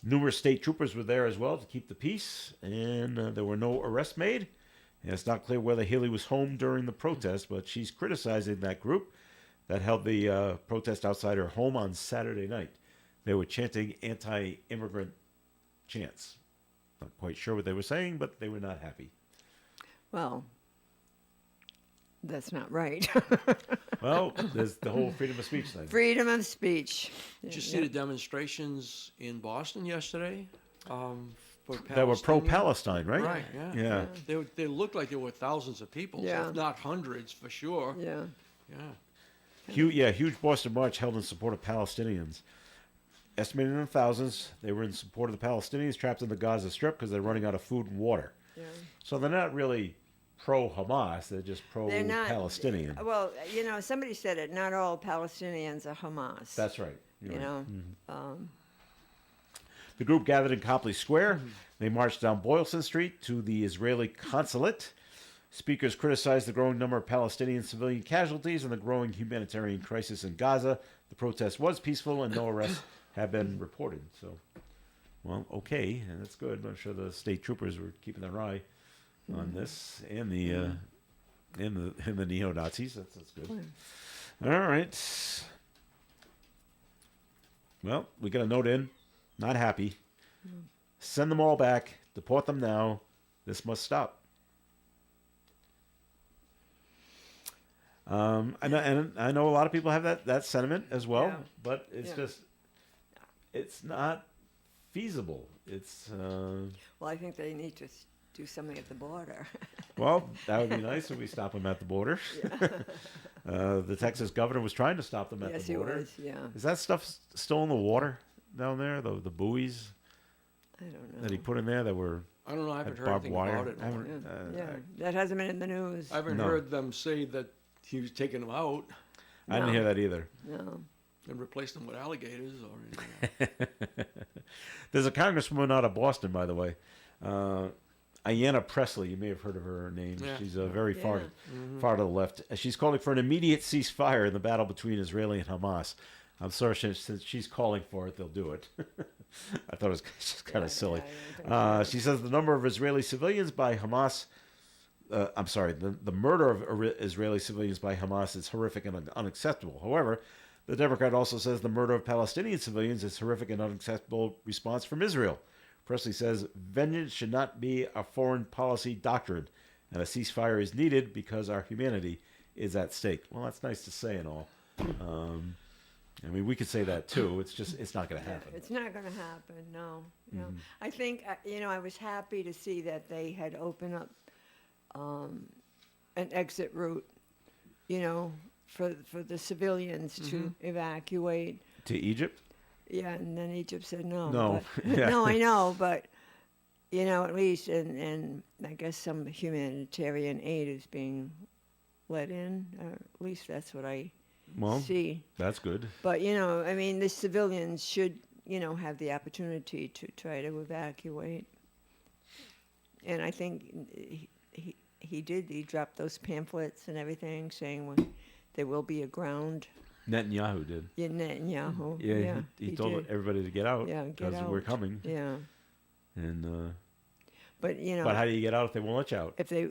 Numerous state troopers were there as well to keep the peace, and there were no arrests made. And it's not clear whether Healy was home during the protest, but she's criticizing that group that held the protest outside her home on Saturday night. They were chanting anti-immigrant chants. Not quite sure what they were saying, but they were not happy. Well, that's not right. Well, there's the whole freedom of speech thing. Freedom of speech. Did you see the demonstrations in Boston yesterday? For That were Palestinian? pro-Palestine, right? Right, yeah. Yeah. They looked like there were thousands of people, Yeah. if not hundreds for sure. Yeah. Yeah. Huge Boston march held in support of Palestinians. Estimated in the thousands, they were in support of the Palestinians trapped in the Gaza Strip because they're running out of food and water. Yeah. So they're not really pro-Hamas, they're just They're not. pro-Palestinian. Well, you know, somebody said it. Not all Palestinians are Hamas. That's right. You're you right. know. The group gathered in Copley Square. They marched down Boylston Street to the Israeli consulate. Speakers criticized the growing number of Palestinian civilian casualties and the growing humanitarian crisis in Gaza. The protest was peaceful and no arrests have been reported. So, well, okay, and that's good. I'm sure the state troopers were keeping their eye on this and the neo Nazis. That's good. All right. Well, we got a note in. Not happy. Send them all back. Deport them now. This must stop. And I know a lot of people have that sentiment as well, Yeah. but it's Yeah. just it's not feasible. It's Well, I think they need to do something at the border. well, that would be nice if we stop them at the border. The Texas governor was trying to stop them at Yes, the he border. was. Yeah. Is that stuff still in the water down there? The buoys I don't know. that he put in there that were I don't know. I haven't had heard barbed anything wire. about it. I haven't- Yeah. That hasn't been in the news. I haven't No. heard them say that he was taking them out I didn't No. hear that either. No. and replaced them with alligators or anything. There's a congresswoman out of Boston, by the way, Ayanna Pressley. You may have heard of her name. Yeah. She's very far, Yeah. far to the left. She's calling for an immediate ceasefire in the battle between Israeli and Hamas. I'm sorry, since she's calling for it, they'll do it. I thought it was just kind of silly. I She says the number of Israeli civilians by Hamas. I'm sorry, the murder of Israeli civilians by Hamas is horrific and unacceptable. However, the Democrat also says the murder of Palestinian civilians is horrific and unacceptable response from Israel. Presley says vengeance should not be a foreign policy doctrine, and a ceasefire is needed because our humanity is at stake. Well, that's nice to say and all. I mean, we could say that too. It's not going to happen. It's not going to happen. No. I think I was happy to see that they had opened up an exit route, for the civilians to evacuate. To Egypt? Yeah, and then Egypt said no. No. But, Yeah. no, I know, but at least, and I guess some humanitarian aid is being let in. Or at least that's what I Well, see. that's good. But I mean, the civilians should have the opportunity to try to evacuate. And I think he did. He dropped those pamphlets and everything saying there will be a ground. Netanyahu did. Yeah, Netanyahu. Yeah, he told did. everybody to get out Yeah, get because we're out. coming. Yeah, And but but how do you get out if they won't let you out? if they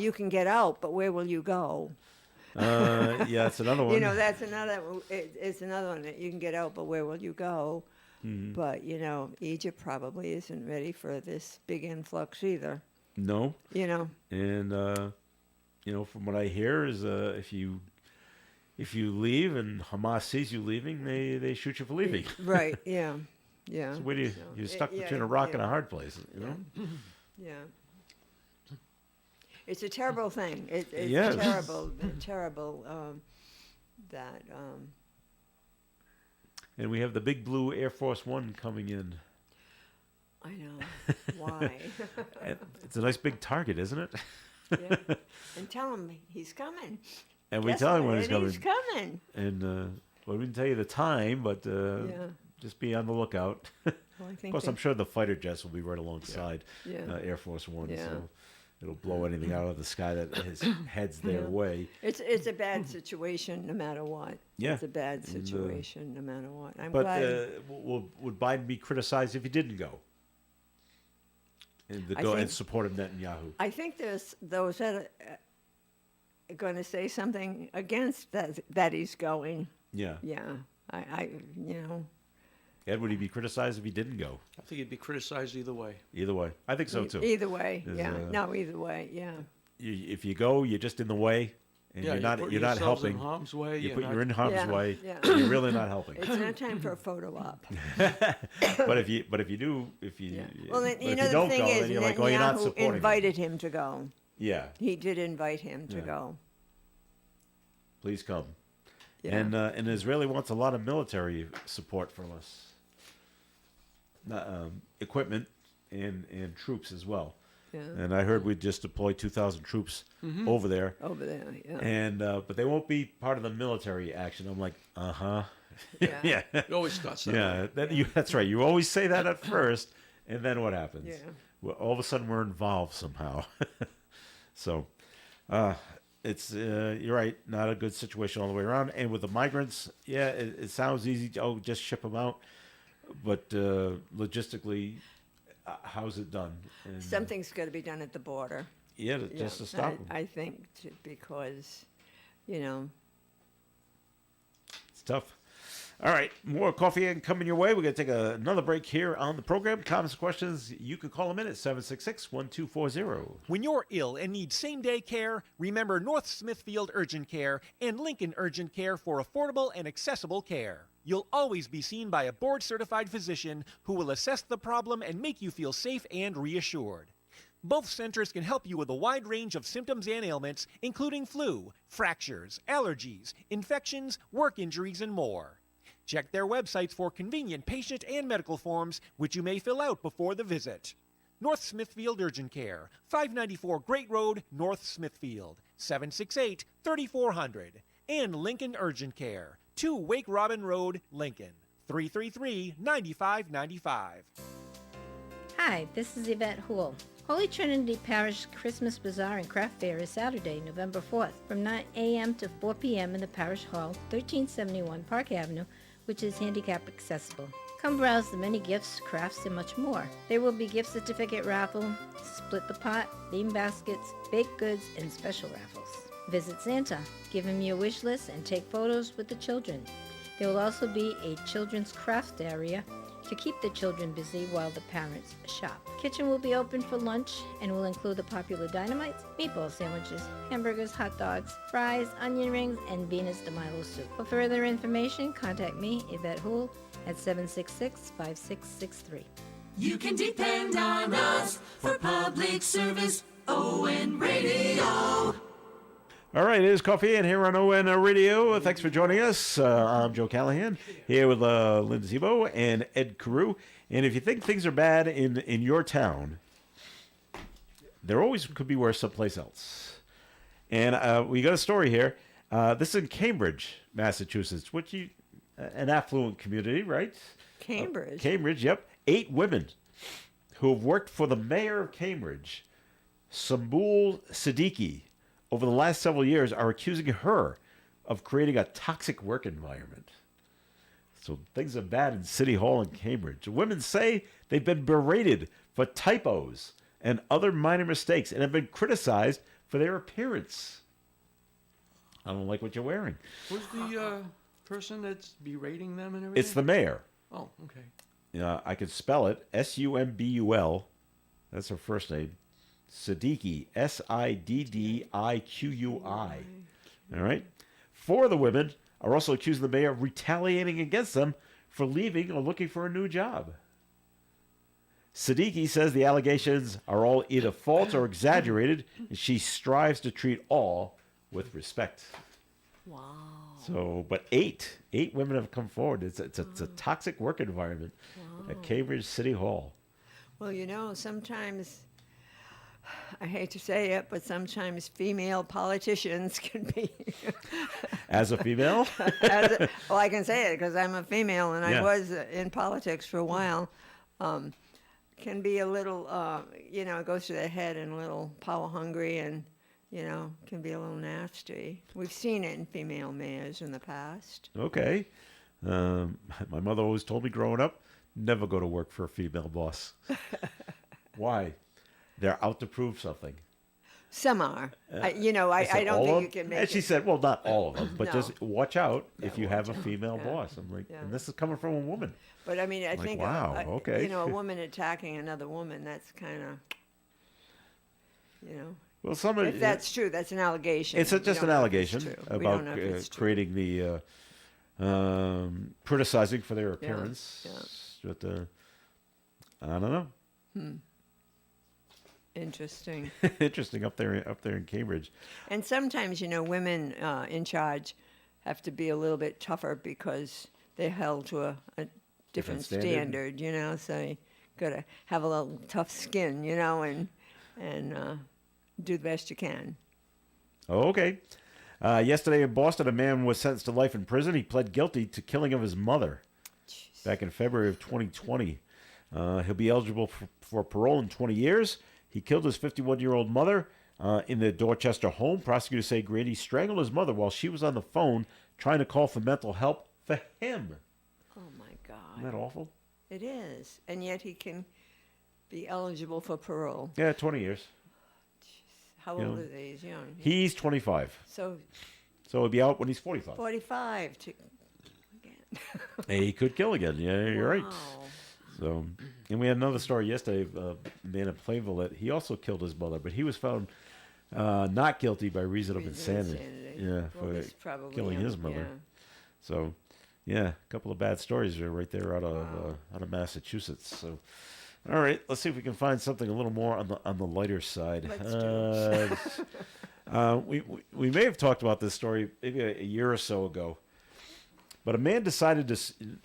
you can get out, but where will you go? Yeah, that's another one. That's another. It's another one that you can get out, but where will you go? Mm-hmm. But Egypt probably isn't ready for this big influx either. No. And And from what I hear is if you leave and Hamas sees you leaving, they shoot you for leaving. right, yeah. So where do you're stuck yeah, between a rock yeah. and a hard place, Yeah. It's a terrible thing. It's Yes. terrible that. And we have the big blue Air Force One coming in. I know. Why? And it's a nice big target, isn't it? Yeah. And tell him he's coming. And we Guess tell him when what? he's coming. He's coming. And well, we didn't tell you the time, but Yeah. just be on the lookout. Well, I Of think course, I'm sure the fighter jets will be right alongside Yeah. Air Force One, Yeah. so it'll blow anything out of the sky that heads their way. it's a bad situation no matter what. Yeah. It's a bad And, situation no matter what. I'm But glad. would Biden be criticized if he didn't go? And to I go and think- support of Netanyahu. I think there's those that are going to say something against that he's going. Yeah. Yeah. I. Ed, would he be criticized if he didn't go? I think he'd be criticized either way. Either way, I think so too. Either way. Is, Yeah. No, either way. Yeah. If you go, you're just in the way, and Yeah, you're not putting you're not yourselves helping. in harm's way. You're in harm's Yeah, way. yeah. And you're really not helping. It's not time for a photo op. But if you do, Yeah. but Well, if you you know, the don't thing go, is, then you're like, well, you're not Netanyahu supporting. invited him to go. Him. Yeah, He did invite him to Yeah. go. please come. Yeah. And Israeli wants a lot of military support from us, equipment and troops as well. Yeah. And I heard we just deployed 2,000 troops over there, Over there. Yeah. and but they won't be part of the military action. I'm like, Yeah. yeah, It always starts that way. yeah. That's right. You always say that at first, and then what happens? Yeah. Well, all of a sudden we're involved somehow. So, it's you're right. Not a good situation all the way around. And with the migrants, yeah, it sounds easy. Just ship them out, but logistically, how's it done? And, Something's got to be done at the border. yeah, just to stop them. I think because, It's tough. All right, more coffee and coming your way. We're going to take another break here on the program. Comments, questions, you can call them in at 766-1240. When you're ill and need same-day care, remember North Smithfield Urgent Care and Lincoln Urgent Care for affordable and accessible care. You'll always be seen by a board-certified physician who will assess the problem and make you feel safe and reassured. Both centers can help you with a wide range of symptoms and ailments, including flu, fractures, allergies, infections, work injuries, and more. Check their websites for convenient patient and medical forms, which you may fill out before the visit. North Smithfield Urgent Care, 594 Great Road, North Smithfield, 768-3400. And Lincoln Urgent Care, 2 Wake Robin Road, Lincoln, 333-9595. Hi, this is Yvette Houle. Holy Trinity Parish Christmas Bazaar and Craft Fair is Saturday, November 4th, from 9 a.m. to 4 p.m. in the Parish Hall, 1371 Park Avenue, which is handicap accessible. Come browse the many gifts, crafts, and much more. There will be gift certificate raffle, split the pot, theme baskets, baked goods, and special raffles. Visit Santa, give him your wish list, and take photos with the children. There will also be a children's craft area to keep the children busy while the parents shop. Kitchen will be open for lunch and will include the popular dynamites, meatball sandwiches, hamburgers, hot dogs, fries, onion rings, and Venus de Milo soup. For further information, contact me, Yvette Houle, at 766-5663. You can depend on us for public service. ON Radio. All right, it is Coffee and here on ON Radio. Thanks for joining us. I'm Joe Callahan here with Lynn Zebo and Ed Carew. And if you think things are bad in your town, there always could be worse someplace else. And we got a story here. This is in Cambridge, Massachusetts, which an affluent community, right? Cambridge. Cambridge, yep. 8 women who have worked for the mayor of Cambridge, Sambul Siddiqui, over the last several years are accusing her of creating a toxic work environment. So things are bad in City Hall in Cambridge. The women say they've been berated for typos and other minor mistakes and have been criticized for their appearance. I don't like what you're wearing. Who's the person that's berating them and everything? It's the mayor. Oh, okay. I could spell it, Sumbul. That's her first name. Siddiqui, Siddiqui. All right. 4 of the women are also accusing the mayor of retaliating against them for leaving or looking for a new job. Siddiqui says the allegations are all either false or exaggerated, and she strives to treat all with respect. Wow. So, but 8 women have come forward. It's a toxic work environment at Cambridge City Hall. Well, sometimes, I hate to say it, but sometimes female politicians can be. As a female? Well, I can say it because I'm a female and Yeah. I was in politics for a while. Can be a little, it goes to their head and a little power hungry and, can be a little nasty. We've seen it in female mayors in the past. Okay. My mother always told me growing up, never go to work for a female boss. Why? They're out to prove something. Some are. I said, don't "All think of you can them?" make And she it. said, well, not all of them, but No. just watch out if you have a watch out. female Yeah. boss. I'm like, Yeah. and this is coming from a woman. But I mean, I Like, think, wow, okay. a woman attacking another woman, that's kind of, Well, some if that's true, that's an allegation. It's We just don't an know if it's allegation true. We about don't know if it's true. creating the criticizing for their appearance. yeah. But I don't know. Interesting. Interesting up there in Cambridge. And sometimes, women in charge have to be a little bit tougher because they're held to a different standard. standard, so you got to have a little tough skin, and do the best you can. Oh, okay. Yesterday in Boston, a man was sentenced to life in prison. He pled guilty to killing of his mother back in February of 2020. He'll be eligible for parole in 20 years. He killed his 51-year-old mother in the Dorchester home. Prosecutors say Grady strangled his mother while she was on the phone trying to call for mental help for him. Oh, my God. Isn't that awful? It is. And yet he can be eligible for parole. Yeah, 20 years. How You old know, are they? He's young. He's 25. So So he'll be out when he's 45. 45 to again. He could kill again. Yeah, you're right. Wow. So, and we had another story yesterday. A man in Plainville that he also killed his mother, but he was found not guilty by reason of insanity. Yeah, Well, for this probably killing his mother. yeah. So, yeah, a couple of bad stories are right there out of Massachusetts. So, all right, let's see if we can find something a little more on the lighter side. Let's We may have talked about this story maybe a year or so ago, but a man decided to.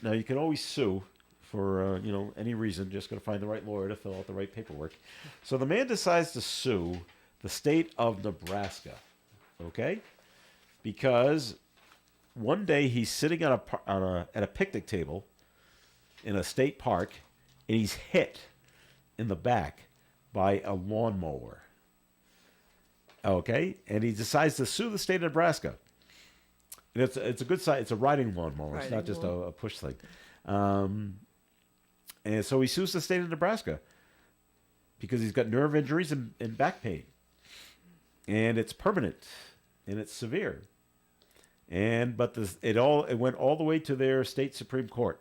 Now you can always sue for any reason. Just got to find the right lawyer to fill out the right paperwork. So the man decides to sue the state of Nebraska, okay? Because one day he's sitting at a picnic table in a state park, and he's hit in the back by a lawnmower. Okay, and he decides to sue the state of Nebraska. And it's a good side. It's a riding lawnmower. It's not just a push thing. And so he sues the state of Nebraska because he's got nerve injuries and back pain. And it's permanent and it's severe. But it went all the way to their state Supreme Court.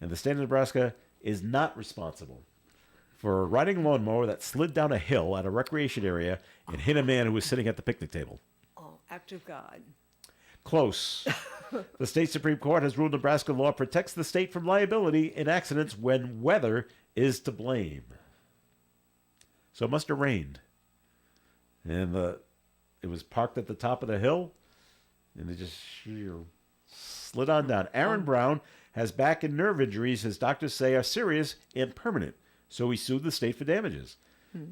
And the state of Nebraska is not responsible for riding a lawnmower that slid down a hill at a recreation area and hit a man who was sitting at the picnic table. Oh, act of God. Close. The state Supreme Court has ruled Nebraska law protects the state from liability in accidents when weather is to blame. So it must have rained. And it was parked at the top of the hill, and it just slid on down. Aaron Brown has back and nerve injuries his doctors say are serious and permanent, so he sued the state for damages.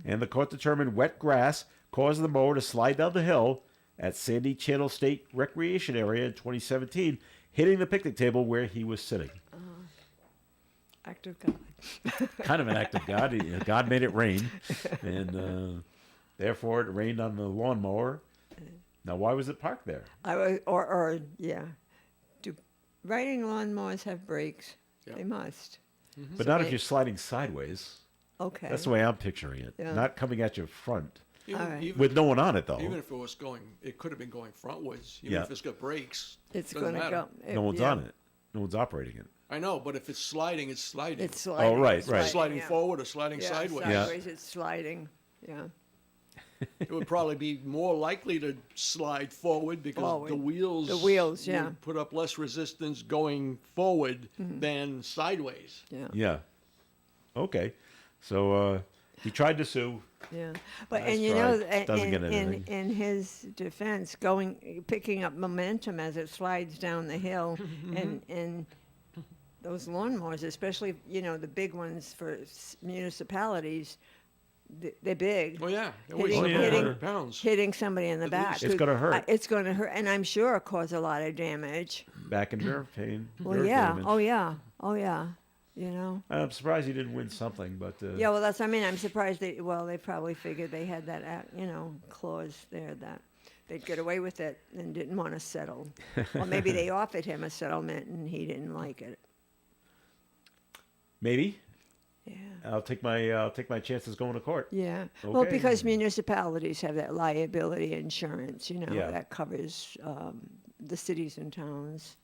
And the court determined wet grass caused the mower to slide down the hill at Sandy Channel State Recreation Area in 2017, hitting the picnic table where he was sitting. Act of God. Kind of an act of God. God made it rain, and therefore it rained on the lawnmower. Now, why was it parked there? Do riding lawnmowers have brakes? Yeah. They must. But not if you're sliding sideways. Okay. That's the way I'm picturing it. Yeah. Not coming at your front. Even, All right. even, With no one on it, though. even if it was going, it could have been going frontwards. Even Yeah. if it's got brakes, It's doesn't going to matter. go. No one's on it. No one's operating it. I know, but if it's sliding, it's sliding. It's sliding. right, it's right. sliding yeah. forward or sliding Yeah, sideways. Yeah. sideways. It's sliding. Yeah. It would probably be more likely to slide forward because Forward. the wheels. The wheels, yeah. would put up less resistance going forward than sideways. Yeah. Yeah. Okay. So he tried to sue. Yeah, but Nice and you try. know, Doesn't get anything. in his defense, picking up momentum as it slides down the hill, and those lawnmowers, especially the big ones for municipalities, they're big. Oh yeah, they weigh Hitting- several hitting- hundred pounds. Hitting somebody in the back, It's gonna hurt. It's going to hurt, and I'm sure cause a lot of damage. Back and nerve pain. Well, nerve yeah. damage. Oh yeah. Oh yeah. I'm surprised he didn't win something, but Yeah, well, I'm surprised they probably figured they had that, clause there that they'd get away with it and didn't want to settle. Or maybe they offered him a settlement and he didn't like it. maybe Yeah. I'll take my chances going to court. Yeah. Well, Okay. because municipalities have that liability insurance, Yeah. that covers the cities and towns.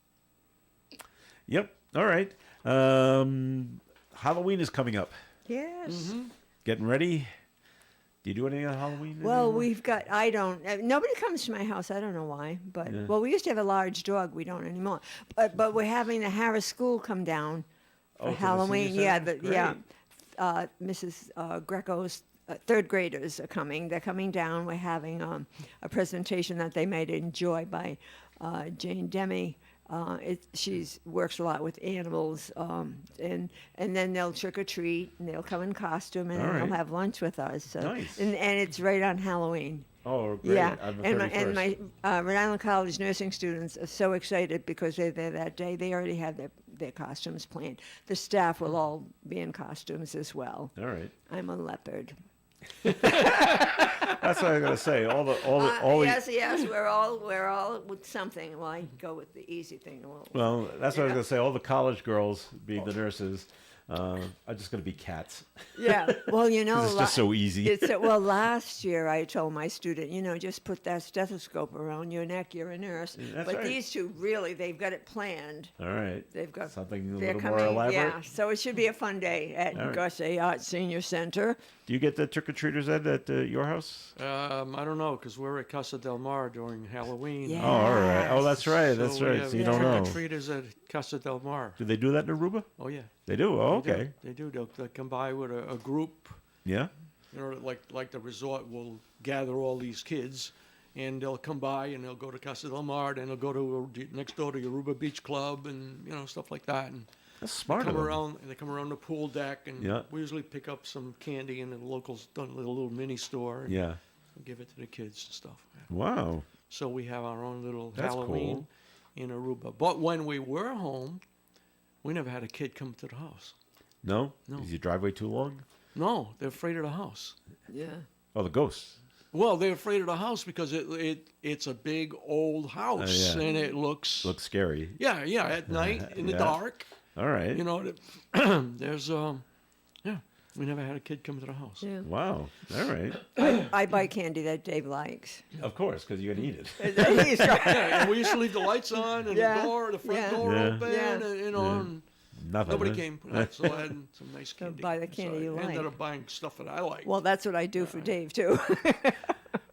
Yep. All right. Halloween is coming up. Yes. Getting ready. Do you do anything on Halloween? Well, anymore? we've got, nobody comes to my house. I don't know why. But, Yeah. well, we used to have a large dog. We don't anymore. But we're having the Harris School come down for Oh, to the Halloween. senior Yeah, center? Mrs. Greco's third graders are coming. They're coming down. We're having a presentation that they might enjoy by Jane Demi. She works a lot with animals, and then they'll trick or treat, and they'll come in costume, and All then right. they'll have lunch with us. So, Nice. and it's right on Halloween. Oh, great. Yeah, On the and 31st. my Rhode Island College nursing students are so excited because they're there that day. They already have their costumes planned. The staff will all be in costumes as well. All right. I'm a leopard. That's what I was gonna say. All the Yes, we're all with something. Well, I go with the easy thing. Well, that's what I was gonna say. All the college girls, being the nurses, are just gonna be cats. Yeah. Well, 'Cause it's just so easy. Last year I told my student, just put that stethoscope around your neck. You're a nurse. That's But right. these two really, they've got it planned. All right. They've got something a they're little coming, more elaborate. Yeah, so it should be a fun day at All right. Gussie Art Senior Center. Do you get the trick or treaters at your house? I don't know because we're at Casa del Mar during Halloween. Yeah. Oh, all right. Oh, that's right. So That's we right. have So you don't know. trick-or-treaters at Casa del Mar. Do they do that in Aruba? Oh yeah. They do. Oh, They do. okay. They do. They'll come by with a group. Yeah. Like the resort will gather all these kids, and they'll come by and they'll go to Casa del Mar, and they'll go to next door to Yoruba Beach Club, and stuff like that. And That's smart. they of them. come around the pool deck, and Yeah. we usually pick up some candy, and the locals done a little mini store, and Yeah. give it to the kids and stuff. Wow. So we have our own little That's Halloween in Aruba. But when we were home, we never had a kid come to the house. No. No. Is your driveway too long? No, they're afraid of the house. Yeah. Oh, the ghosts. Well, they're afraid of the house because it's a big old house yeah. and it looks Looks scary. yeah at night in the Yeah. dark. All right. You know, there's yeah, we never had a kid come to the house. Yeah. Wow. All right. I buy candy that Dave likes. Of course, because you're gonna eat it. He's right. Yeah, and we used to leave the lights on and Yeah. the front Yeah. door Yeah. open, Yeah. and, you know, and Nothing. nobody huh? came. So I had some nice candy. buy the candy so you I ended like. up buying stuff that I like. Well, that's what I do for Dave too.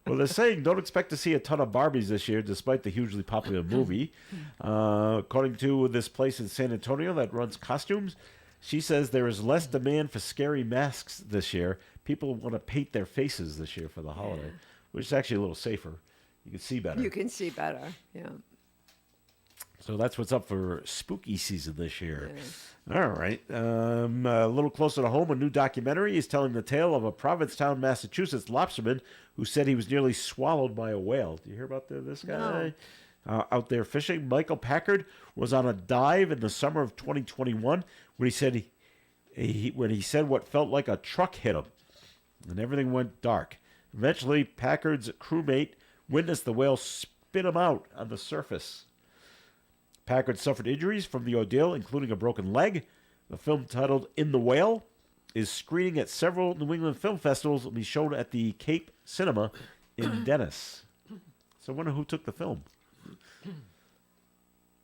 Well, they're saying don't expect to see a ton of Barbies this year, despite the hugely popular movie. According to this place in San Antonio that runs costumes, she says there is less demand for scary masks this year. People want to paint their faces this year for the holiday, which is actually a little safer. You can see better. You can see better. Yeah. So that's what's up for spooky season this year. All right. A little closer to home, a new documentary is telling the tale of a Provincetown, Massachusetts lobsterman who said he was nearly swallowed by a whale. Do you hear about this guy? Out there fishing. Michael Packard was on a dive in the summer of 2021 when he said when he said what felt like a truck hit him, and everything went dark. Eventually, Packard's crewmate witnessed the whale spit him out on the surface. Packard suffered injuries from the ordeal, including a broken leg. The film, titled In the Whale, is screening at several New England film festivals and will be shown at the Cape Cinema in Dennis. So I wonder who took the film.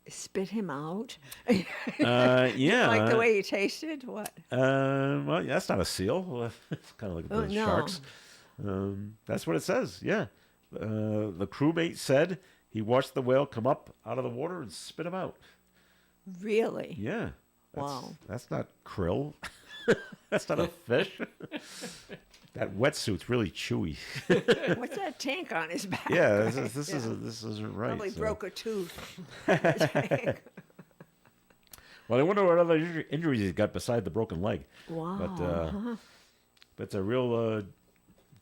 Spit him out. Yeah. Like the way he tasted. What? Well, that's not a seal. It's kind of like Oh, those no. sharks. That's what it says. Yeah. The crewmate said he watched the whale come up out of the water and spit him out. Really? Yeah. Wow. That's not krill. That's not a fish. That wetsuit's really chewy. What's that tank on his back? Yeah, this isn't right. Probably so. broke a tooth. Well, I wonder what other injuries he's got beside the broken leg. Wow. But it's a real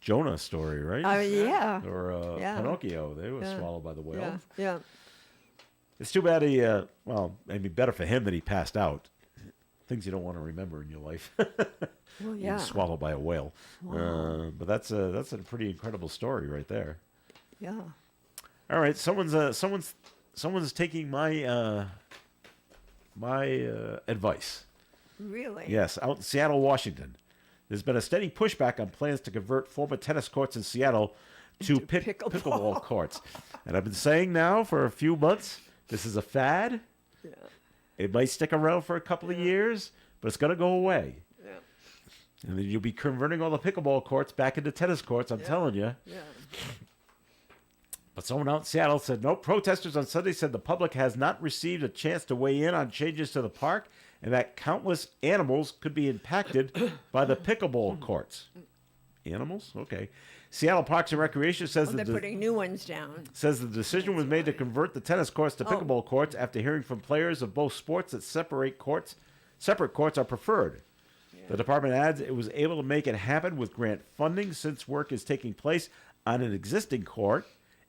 Jonah story, right? Yeah. Or Yeah. Pinocchio. They were Yeah. swallowed by the whale. Yeah. Yeah. It's too bad he, well, maybe better for him that he passed out. Things you don't want to remember in your life. Well, Being yeah. swallowed by a whale. But that's a pretty incredible story right there. Yeah. All right, someone's taking my advice. Really? Yes, out in Seattle, Washington. There's been a steady pushback on plans to convert former tennis courts in Seattle to pickleball courts. And I've been saying now for a few months, this is a fad. Yeah. It might stick around for a couple of years, but it's going to go away. Yeah. And then you'll be converting all the pickleball courts back into tennis courts, I'm telling you. Yeah. But someone out in Seattle said, no, protesters on Sunday said the public has not received a chance to weigh in on changes to the park and that countless animals could be impacted by the pickleball courts. Animals? Okay. Seattle Parks and Recreation says They're putting new ones down. says the decision was made to convert the tennis courts to pickleball courts after hearing from players of both sports that separate courts are preferred. The department adds it was able to make it happen with grant funding since work is taking place on an existing court.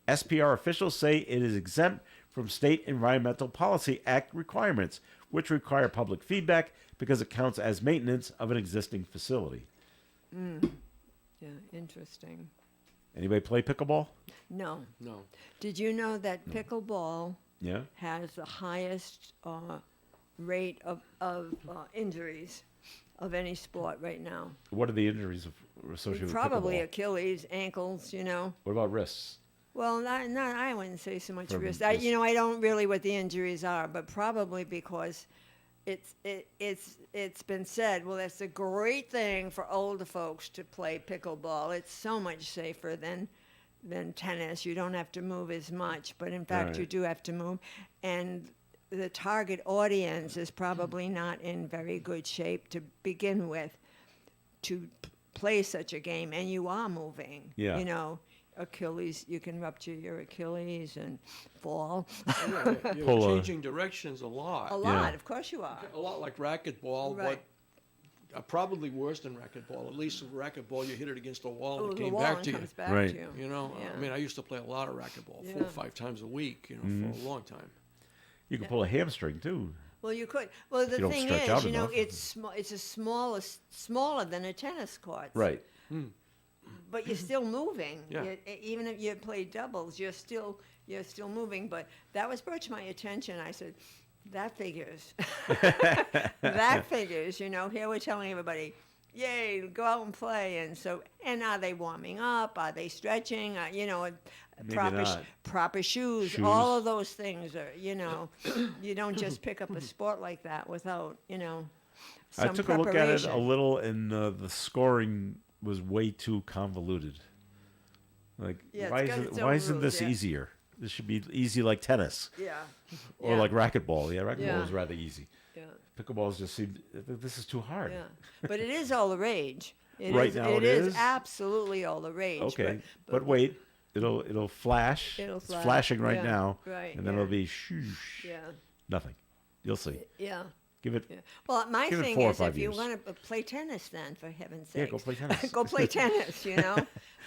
SPR officials say it is exempt from State Environmental Policy Act requirements, which require public feedback because it counts as maintenance of an existing facility. Yeah, interesting. Anybody play pickleball? No. No. Did you know that pickleball Yeah. has the highest rate of injuries of any sport right now? What are the injuries associated Probably with pickleball? Achilles, ankles, you know. What about wrists? Well, not I wouldn't say so much From wrist. this- I don't really what the injuries are, but probably because it's been said, well, that's a great thing for older folks to play pickleball. It's so much safer than tennis. You don't have to move as much, but in fact, you Right. do have to move. And the target audience is probably not in very good shape to begin with to play such a game, and you are moving. Yeah. You know, Achilles, you can rupture your Achilles and fall. You're Pull a- changing directions a lot. A lot, of course you are. A lot like racquetball, Right. but probably worse than racquetball. At least with racquetball, you hit it against the wall and Oh, it the came wall back and to you. comes back Right. to you. You know, Yeah. I mean, I used to play a lot of racquetball, 4 or 5 times a week, for a long time. You can pull a hamstring too. Well, you could. Well, the you don't thing stretch is, out you know, enough. it's smaller than a tennis court. Right. But you're still moving. Yeah. Even if you play doubles, you're still moving. But that was brought to my attention. I said, That figures. That figures. You know, here we're telling everybody, yay, go out and play. And are they warming up? Are they stretching? You know, Maybe proper not. proper shoes. All of those things are, you know, you don't just pick up a sport like that without, you know, some I took a look at it a preparation. little, and the scoring was way too convoluted. Like, Yeah, it's why got isn't its own why isn't rules, this yeah. easier? This should be easy like tennis Yeah. or Yeah. like racquetball. Yeah, racquetball Yeah. is rather easy. Yeah. Pickleball just seemed this is too hard. Yeah, but it is all the rage. Right now it is? absolutely all the rage. Okay, but wait, it'll flash. It'll It's flash, flashing right yeah, now, right, and then yeah. it'll be shoosh. Yeah, Nothing. You'll see. yeah. Give it. Yeah. Well, my Give it thing 4 or is, 5 if you years. want to play tennis, then for heaven's Yeah, sake, go play tennis. go play tennis. You know,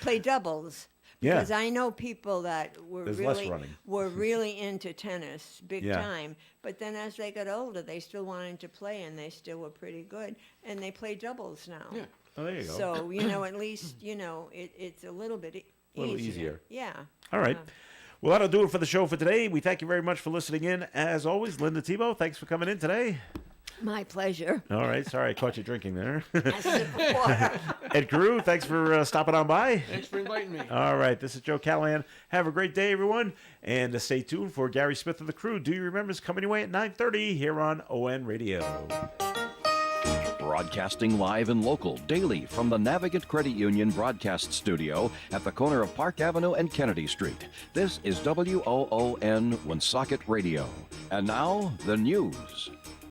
play doubles. Yeah. Because I know people that There's less running. were really into tennis big Yeah. time, but then as they got older, they still wanted to play, and they still were pretty good, and they play doubles now. Yeah. Oh, there you go. So you know, at least you know it's a little bit Little easier. Yeah. All right. Well, that'll do it for the show for today. We thank you very much for listening in. As always, Linda Tebow, thanks for coming in today. My pleasure. All right. Sorry I caught you drinking there. A sip of water. Ed Carew, thanks for stopping on by. Thanks for inviting me. All right. This is Joe Callahan. Have a great day, everyone. And stay tuned for Gary Smith of the Crew. Do You Remember is coming your way at 9:30 here on ON Radio. Broadcasting live and local daily from the Navigant Credit Union broadcast studio at the corner of Park Avenue and Kennedy Street. This is WOON Woonsocket Radio. And now, the news.